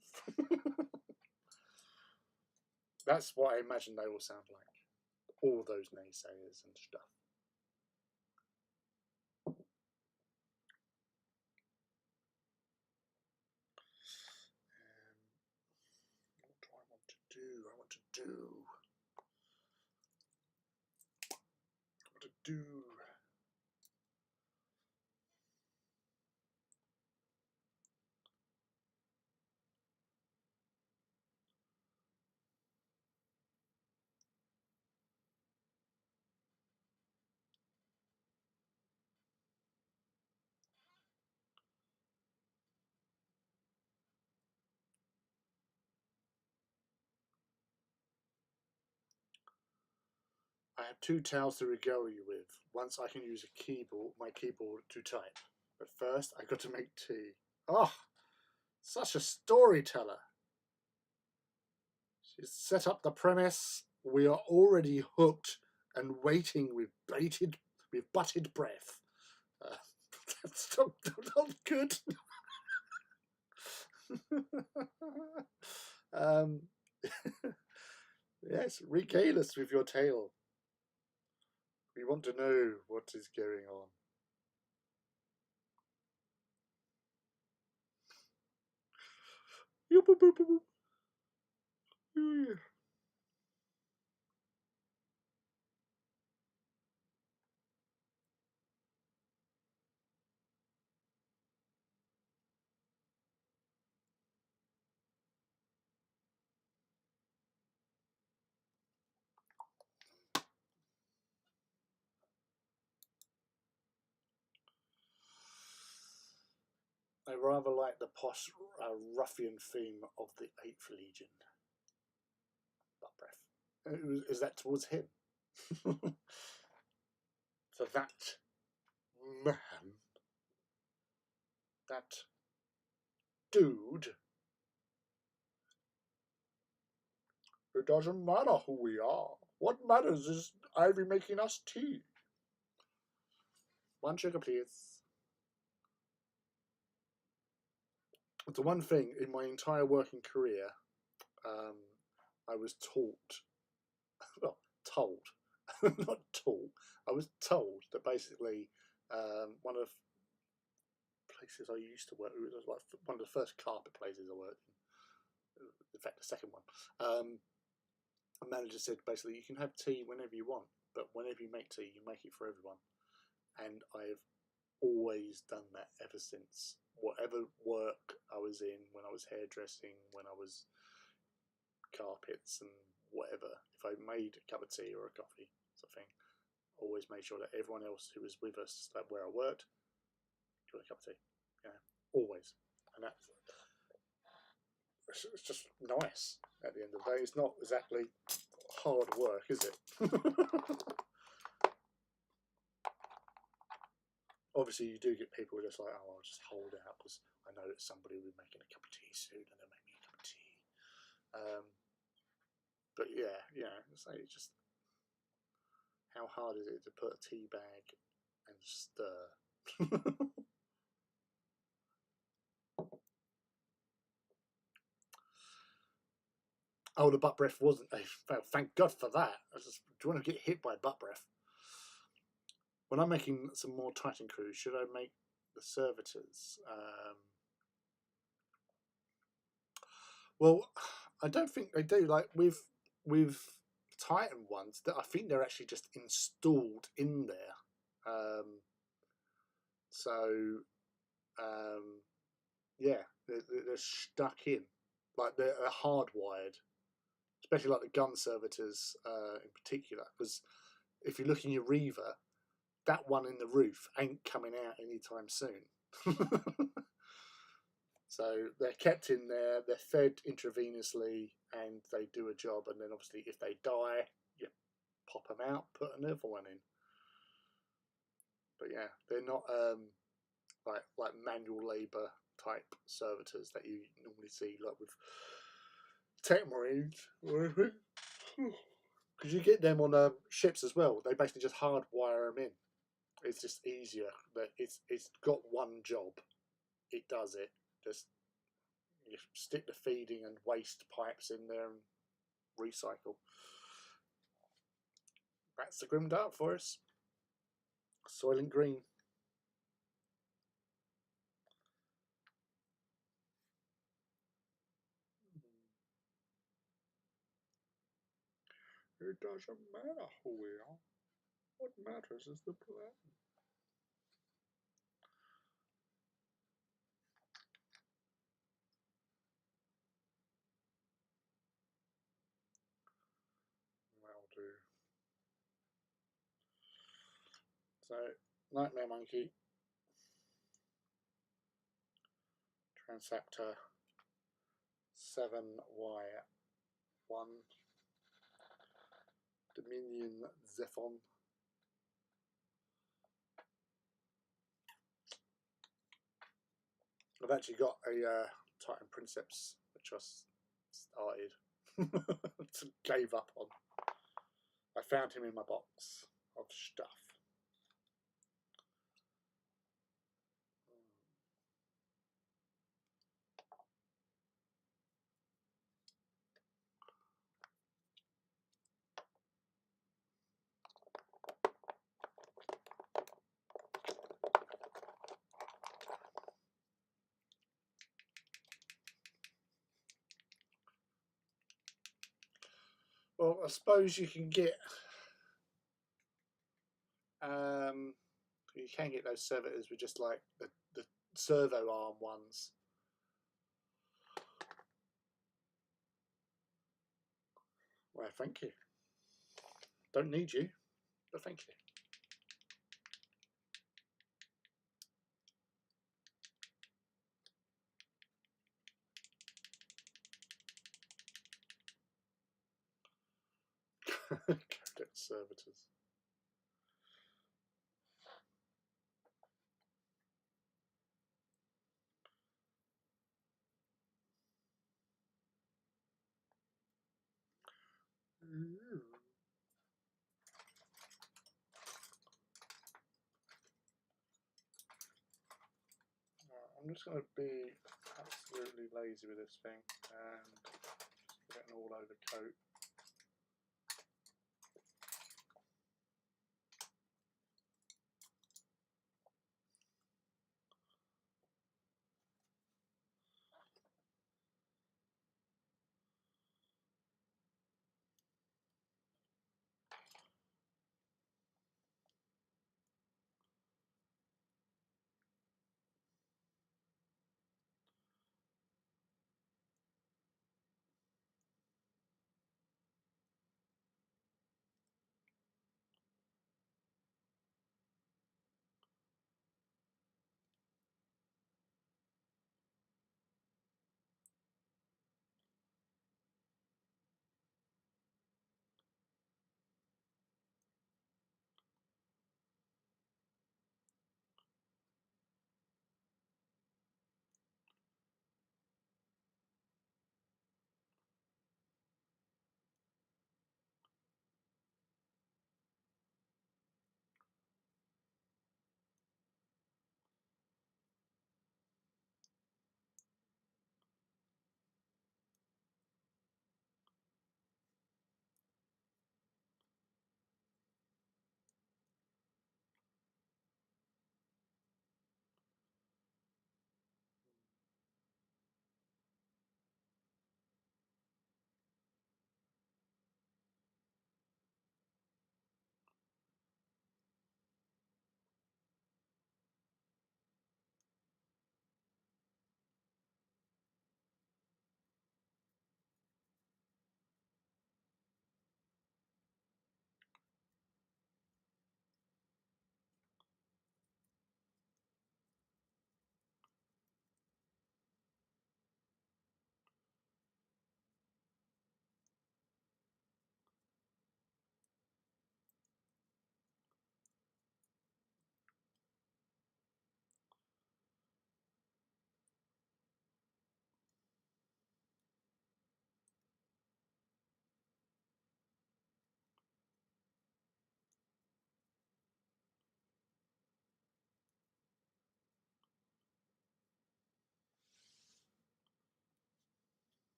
That's what I imagine they will sound like. All those naysayers and stuff. What do I want to do? I have 2 towels to regale you with. Once I can use my keyboard to type. But first, I got to make tea. Oh, such a storyteller. She's set up the premise. We are already hooked and waiting with bated breath. That's not good. Yes, regale us with your tale. We want to know what is going on. I rather like the posh ruffian theme of the 8th Legion. Butt breath. Is that towards him? For that man, that dude, it doesn't matter who we are. What matters is Ivy making us tea. 1 sugar, please. The one thing in my entire working career, I was taught, not taught, I was told that basically one of the places I used to work, it was like one of the first carpet places I worked in fact the second one, the manager said basically you can have tea whenever you want, but whenever you make tea, you make it for everyone. And I've always done that ever since. Whatever work I was in, when I was hairdressing, when I was carpets and whatever, if I made a cup of tea or a coffee sort of thing, always made sure that everyone else who was with us, like where I worked, Do you want a cup of tea? You know, always. And that's it's just nice at the end of the day. It's not exactly hard work, is it? Obviously, you do get people just like, oh, I'll just hold out because I know that somebody will be making a cup of tea soon and they'll make me a cup of tea. But yeah, so it's just how hard is it to put a tea bag and stir? Oh, the butt breath wasn't. Thank God for that. Do you want to get hit by butt breath? When I'm making some more Titan crews, should I make the servitors? Well, I don't think they do. Like with Titan ones, that I think they're actually just installed in there. Yeah, they're stuck in, like they're hardwired. Especially like the gun servitors in particular, because if you look in your Reaver, that one in the roof ain't coming out anytime soon. So they're kept in there, they're fed intravenously, and they do a job. And then obviously, if they die, you pop them out, put another one in. But yeah, they're not like manual labour type servitors that you normally see, like with Tech Marines or anything. Because you get them on ships as well. They basically just hardwire them in. It's just easier. But it's got one job. It does it. Just you stick the feeding and waste pipes in there and recycle. That's the Grim Dark for us. Soylent Green. It doesn't matter who we are. What matters is the plan. Will do. So, Nightmare Monkey, Transactor, 7Y1, Dominion Zephon. I've actually got a Titan Princeps, which I started, gave up on. I found him in my box of stuff. Well, I suppose you can get you can get those servitors with just like the servo arm ones. Well, thank you. Don't need you, but thank you. Cadet servitors. I'm just going to be absolutely lazy with this thing and just get an all over coat.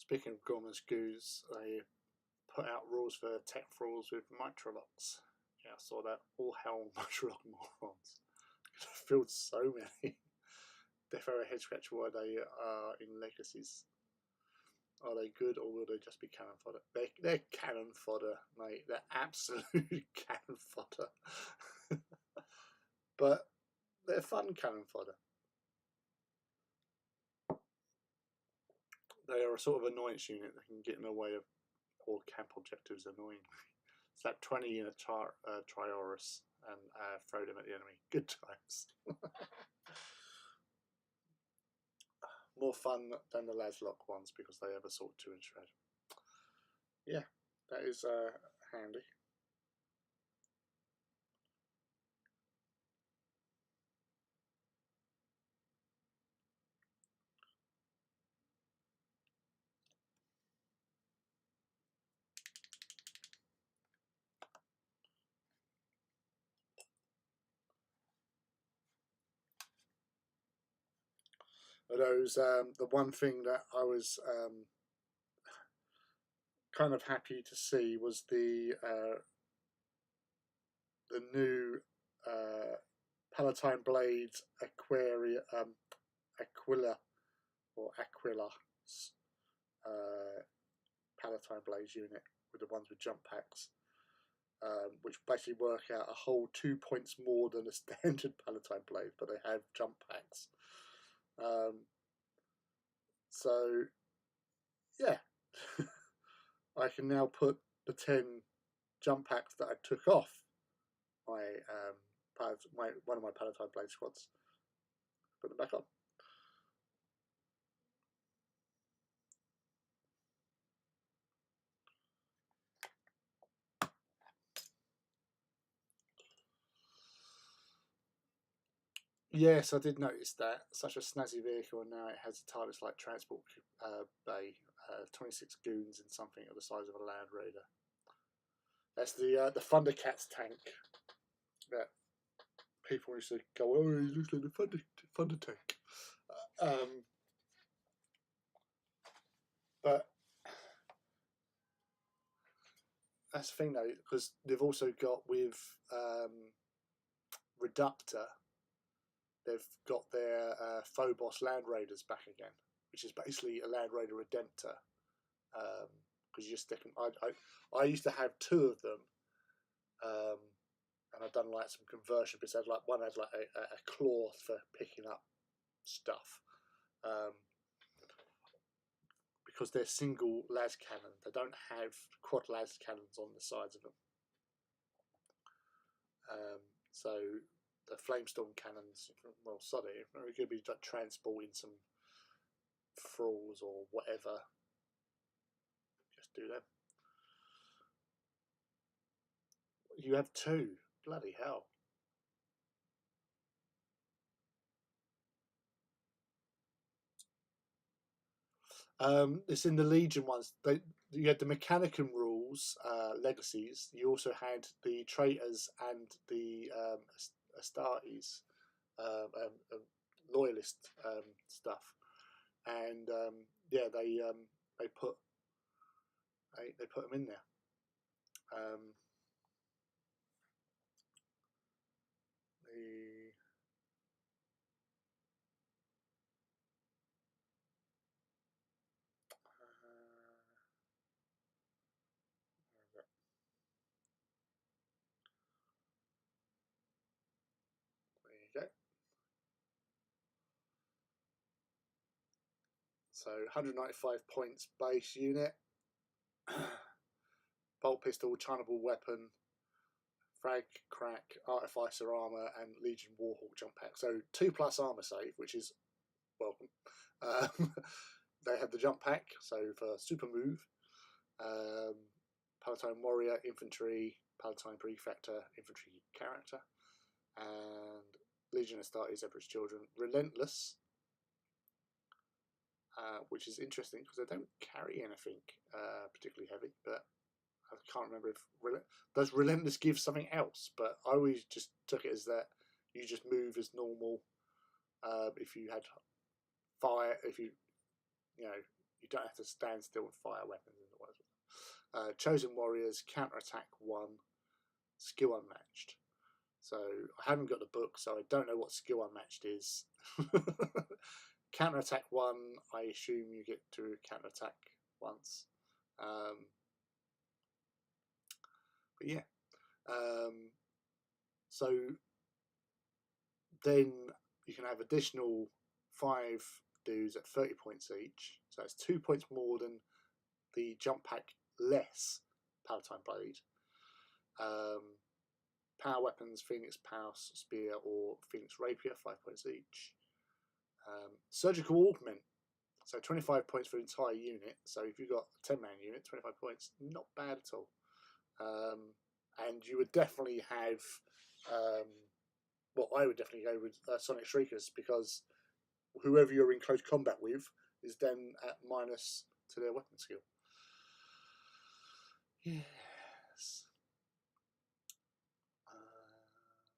Speaking of Gorman's Goose, they put out rules for tech rules with Mitrolocks. Yeah, I saw that. All hell Mitrolock morons. I filled so many. They're very head scratcher why they are in Legacies. Are they good or will they just be cannon fodder? They're cannon fodder, mate. They're absolute cannon fodder. But they're fun cannon fodder. They are a sort of annoyance unit that can get in the way of all camp objectives annoying. It's like 20 in a Triorus and throw them at the enemy. Good times. More fun than the Laslock ones because they have a sort 2 in shred. Yeah, that is handy. Those the one thing that I was kind of happy to see was the new Palatine Blades Aquila Palatine Blades unit with the ones with jump packs, which basically work out a whole 2 points more than a standard Palatine Blade, but they have jump packs. So yeah, I can now put the 10 jump packs that I took off my one of my Palatine Blade squads, put them back on. Yes, I did notice that. Such a snazzy vehicle, and now it has a TARDIS-like transport bay, 26 goons and something of the size of a Land Raider. That's the Thundercats tank that people used to go, oh, he looks like the Thunder tank. But that's the thing, though, because they've also got with Reductor, they've got their Phobos Land Raiders back again, which is basically a Land Raider Redemptor. Because you just stick them. I used to have 2 of them, and I've done like some conversion bits. Like one had like a claw for picking up stuff, because they're single las cannon. They don't have quad las cannons on the sides of them. So the Flamestorm cannons, well, sorry, we're going to be like transporting some thralls or whatever. Just do them. You have 2. Bloody hell. It's in the Legion ones. You had the Mechanicum rules, Legacies. You also had the Traitors and the Astartes, Loyalist stuff. And yeah, they put them in there. There you go. So 195 points base unit, bolt pistol, chargeable weapon, frag, crack, artificer armor, and Legion Warhawk jump pack. So 2+ armor save, which is welcome. They have the jump pack, so for super move, Palatine Warrior, Infantry, Palatine Prefector, Infantry character, and Legion Astartes, Emperor's Children, Relentless, which is interesting because they don't carry anything particularly heavy, but I can't remember if does Relentless give something else, but I always just took it as that you just move as normal. If you had fire, if you you don't have to stand still and fire weapons and all that. Chosen Warriors, counterattack 1, skill unmatched. So I haven't got the book, so I don't know what skill unmatched is. Counterattack 1, I assume you get to counterattack once. But yeah. So then you can have additional 5 dudes at 30 points each. So it's 2 points more than the jump pack less Palatine Blade. Power weapons, Phoenix Power Spear or Phoenix Rapier, 5 points each. Surgical Augment, so 25 points for the entire unit. So if you've got a 10-man unit, 25 points, not bad at all. And you would definitely have, I would definitely go with Sonic Shriekers, because whoever you're in close combat with is then at minus to their weapon skill. Yes.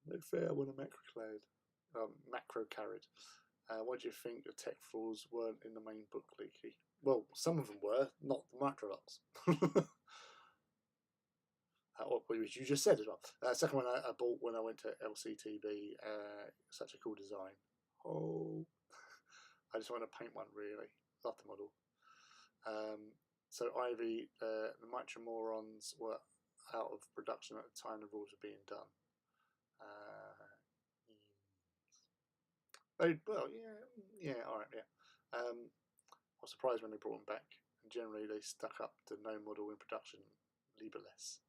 No fair when a macro carried. What do you think the tech flaws weren't in the main book, Leaky? Well, some of them were, not the Microlots. Which you just said as well. Second one I bought when I went to LCTV. Such a cool design. Oh, I just want to paint one, really. Love the model. So Ivy, the Mitra Morons were out of production at the time the rules were being done. All right, yeah. I was surprised when they brought them back, and generally they stuck up to no model in production, Lieberless.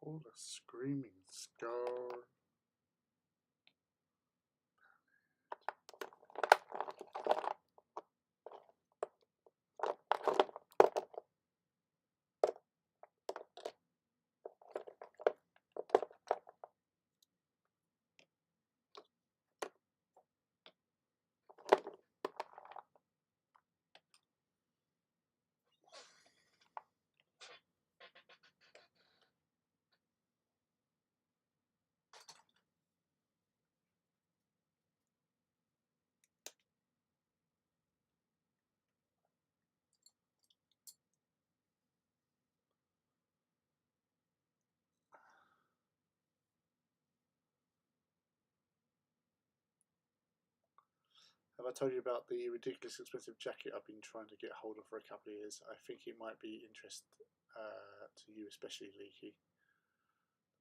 Oh, the screaming scar. Have I told you about the ridiculously expensive jacket I've been trying to get hold of for a couple of years? I think it might be interest to you, especially Leaky.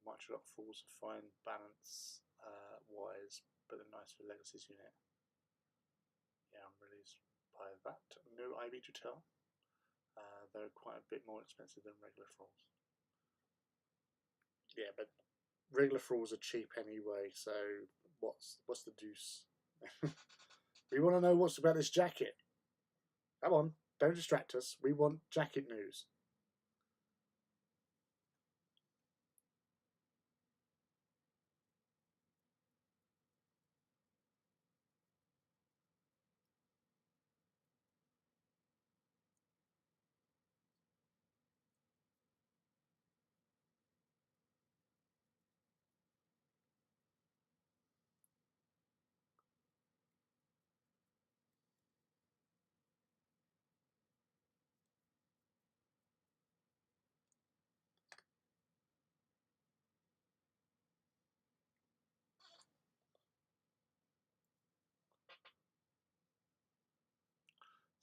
Microlot falls a fine balance wise, but a nice for Legacies unit. Yeah, I'm really by that. No Ivy to tell. They're quite a bit more expensive than regular thralls. Yeah, but regular thralls are cheap anyway, so what's the deuce? We want to know what's about this jacket. Come on, don't distract us. We want jacket news.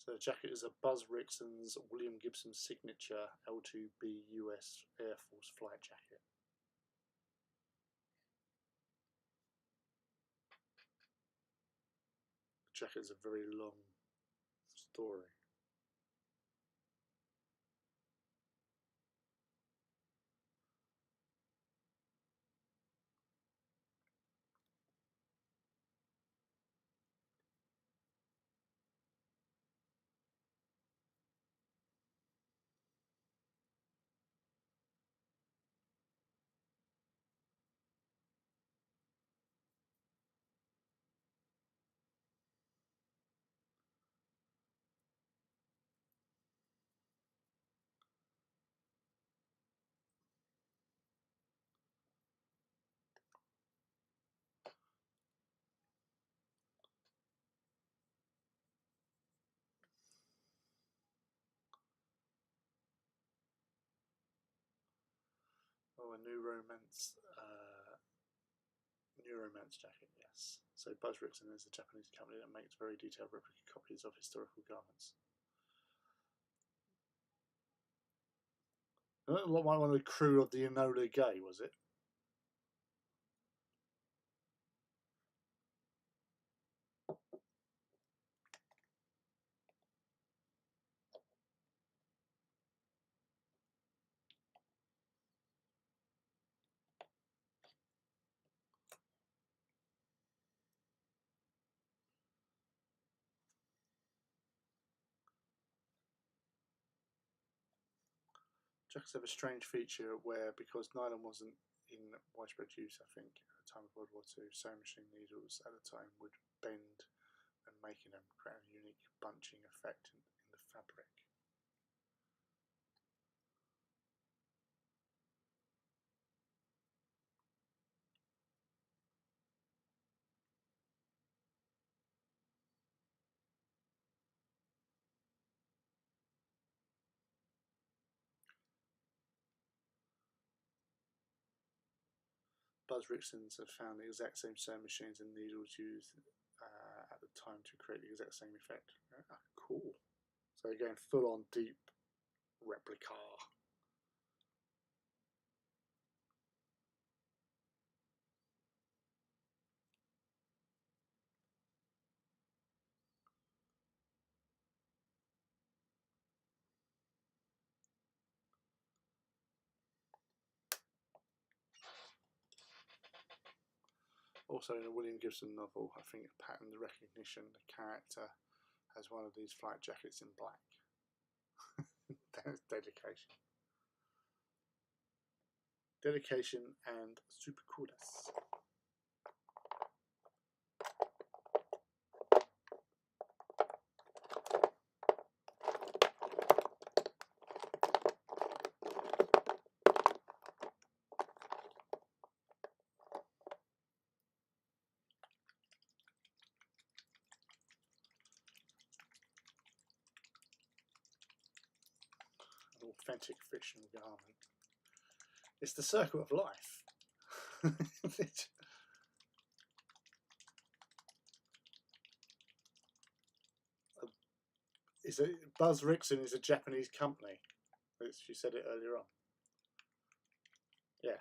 So the jacket is a Buzz Rickson's William Gibson signature L2B US Air Force flight jacket. The jacket is a very long story. Oh, a new romance jacket, yes. So Buzz Rickson is a Japanese company that makes very detailed replica copies of historical garments. Like one of the crew of the Enola Gay, was it? Jackets have a strange feature where, because nylon wasn't in widespread use, I think, at the time of World War II, sewing machine needles at the time would bend and making them create a unique bunching effect in the fabric. Buzz Rickson's have found the exact same sewing machines and needles used at the time to create the exact same effect. Cool. So they're going full on deep replica. Also in a William Gibson novel, I think pattern recognition, the character has one of these flight jackets in black. That's dedication. Dedication and super coolness. An authentic fictional garment. It's the circle of life. Buzz Rickson is a Japanese company. She said it earlier on. Yeah.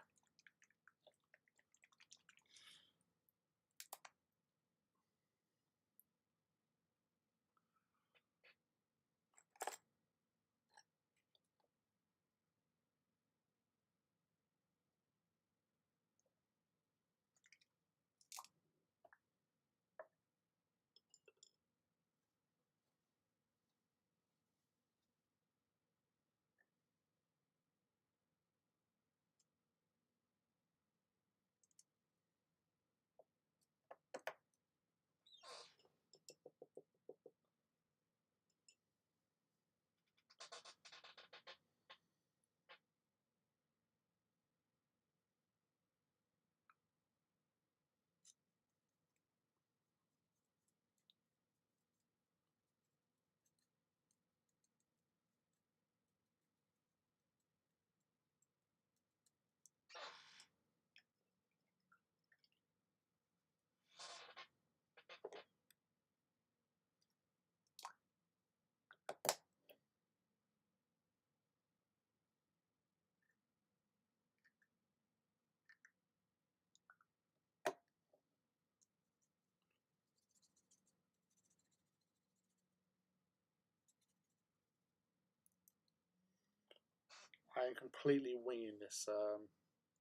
I am completely winging this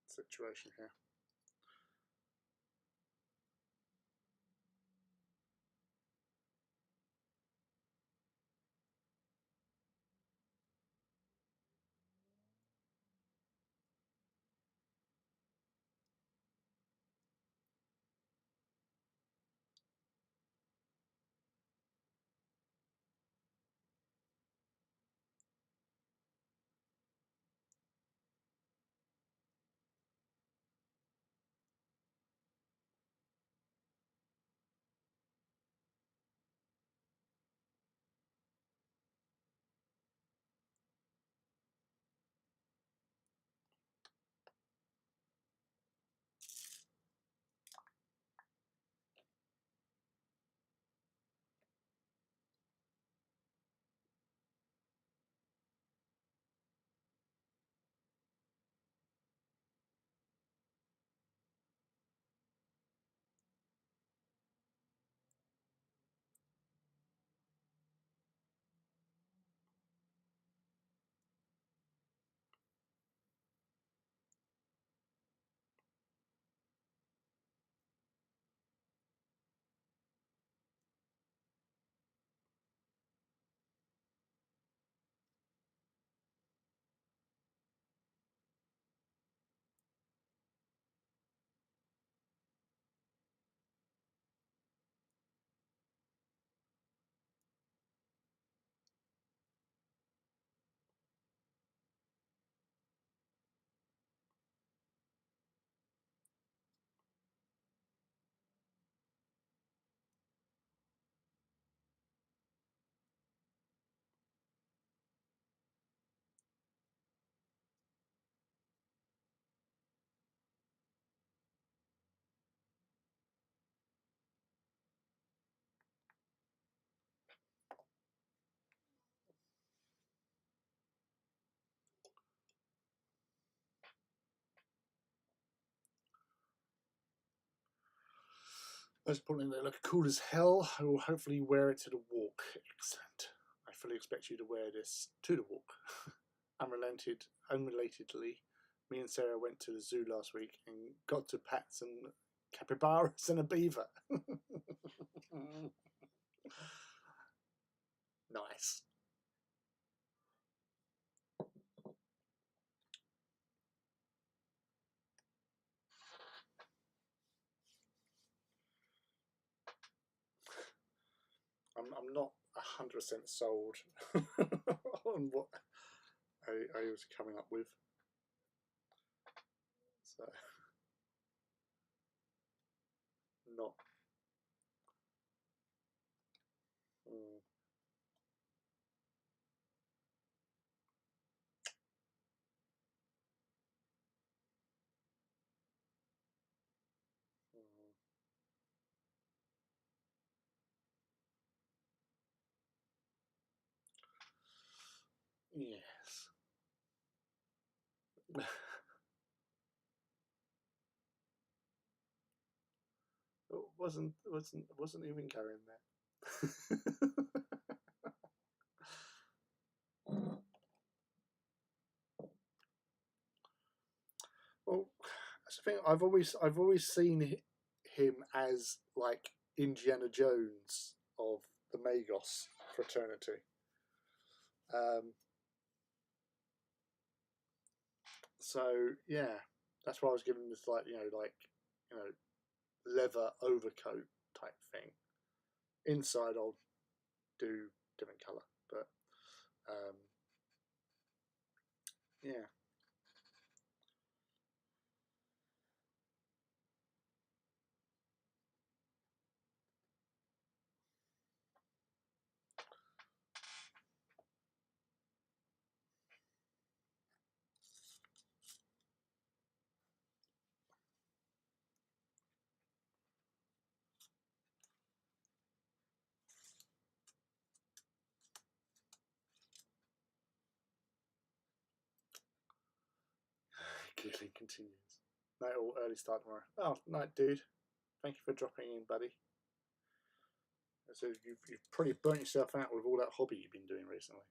situation here. Most importantly, they look cool as hell. I will hopefully wear it to the walk. Excellent. I fully expect you to wear this to the walk. Unrelatedly, me and Sarah went to the zoo last week and got to pet some capybaras and a beaver. Nice. I'm not 100% sold on what I was coming up with. So, not. Mm, mm, yes. It wasn't even going there. Well, that's the thing. I've always seen him as like Indiana Jones of the Magos fraternity. So yeah, that's why I was giving this like you know leather overcoat type thing. Inside I'll do different colour, but um, yeah. Giggling continues. Night or early start tomorrow. Oh, night, dude. Thank you for dropping in, buddy. So you've probably burnt yourself out with all that hobby you've been doing recently.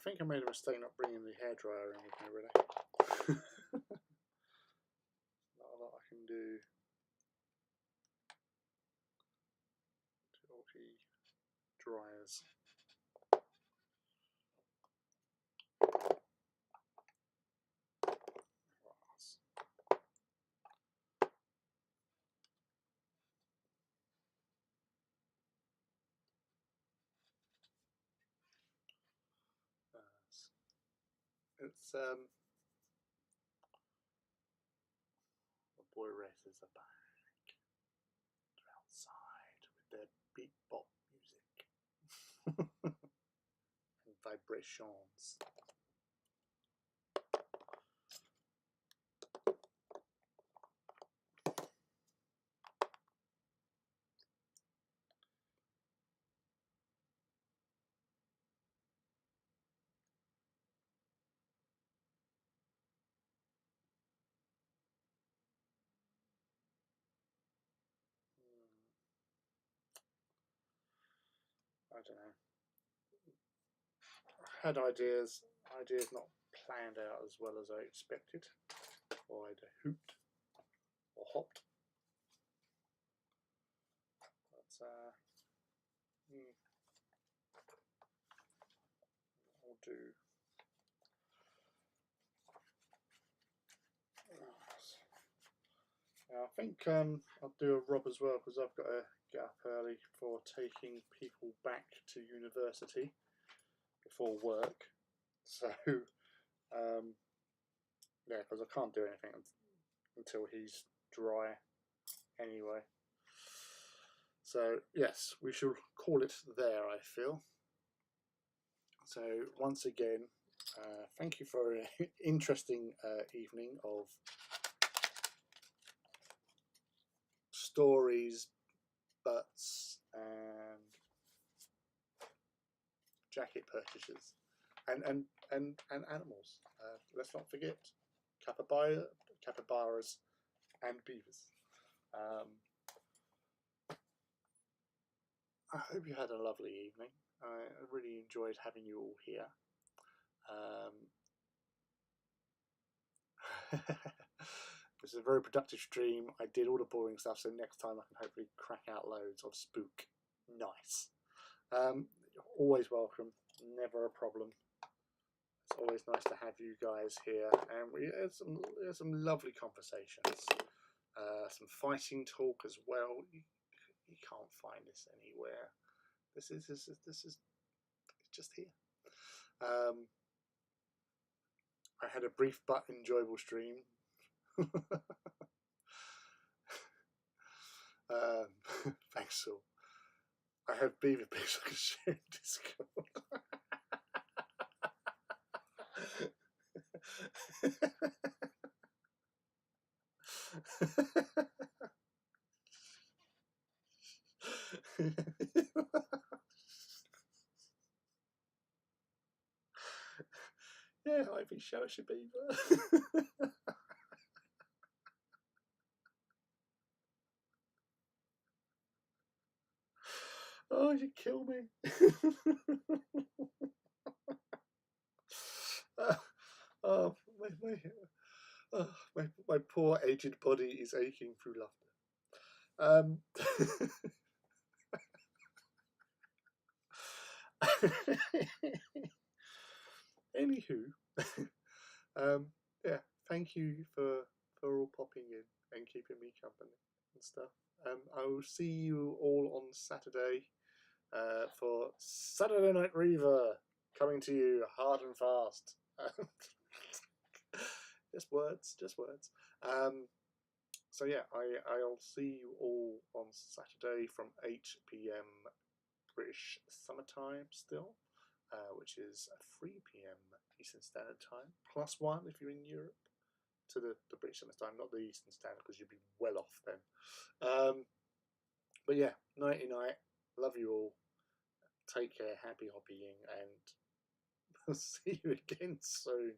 think I made a mistake not bringing the hairdryer in with me, really. Not a lot I can do. Talky dryers. It's the boy races are back. They're outside with their beatbox music and vibrations. I don't know. I had ideas not planned out as well as I expected, or I'd hooped or hopped. But I'll do. I think I'll do a Rob as well, because I've got to get up early for taking people back to university before work. So, yeah, because I can't do anything until he's dry anyway. So, yes, we shall call it there, I feel. So, once again, thank you for an interesting evening of stories, butts, and jacket purchases, and animals. Let's not forget capybaras and beavers. I hope you had a lovely evening. I really enjoyed having you all here. This is a very productive stream. I did all the boring stuff, so next time I can hopefully crack out loads of spook. Nice. Always welcome. Never a problem. It's always nice to have you guys here, and we had some lovely conversations. Some fighting talk as well. You can't find this anywhere. This is just here. I had a brief but enjoyable stream. Thanks, all. I have beaver pigs I can share in Discord. Yeah, Ivy, show us your beaver. Oh, you kill me. My poor aged body is aching through laughter. Anywho, yeah, thank you for all popping in and keeping me company and stuff. I will see you all on Saturday for Saturday Night Reaver, coming to you hard and fast. Just words. So yeah, I'll see you all on Saturday from 8 p.m. British summertime still, which is 3 p.m. Eastern Standard Time, +1 if you're in Europe, to the British Summer Time, not the Eastern Standard, because you'd be well off then. But yeah, nighty night. Love you all. Take care. Happy hobbying, and I'll see you again soon.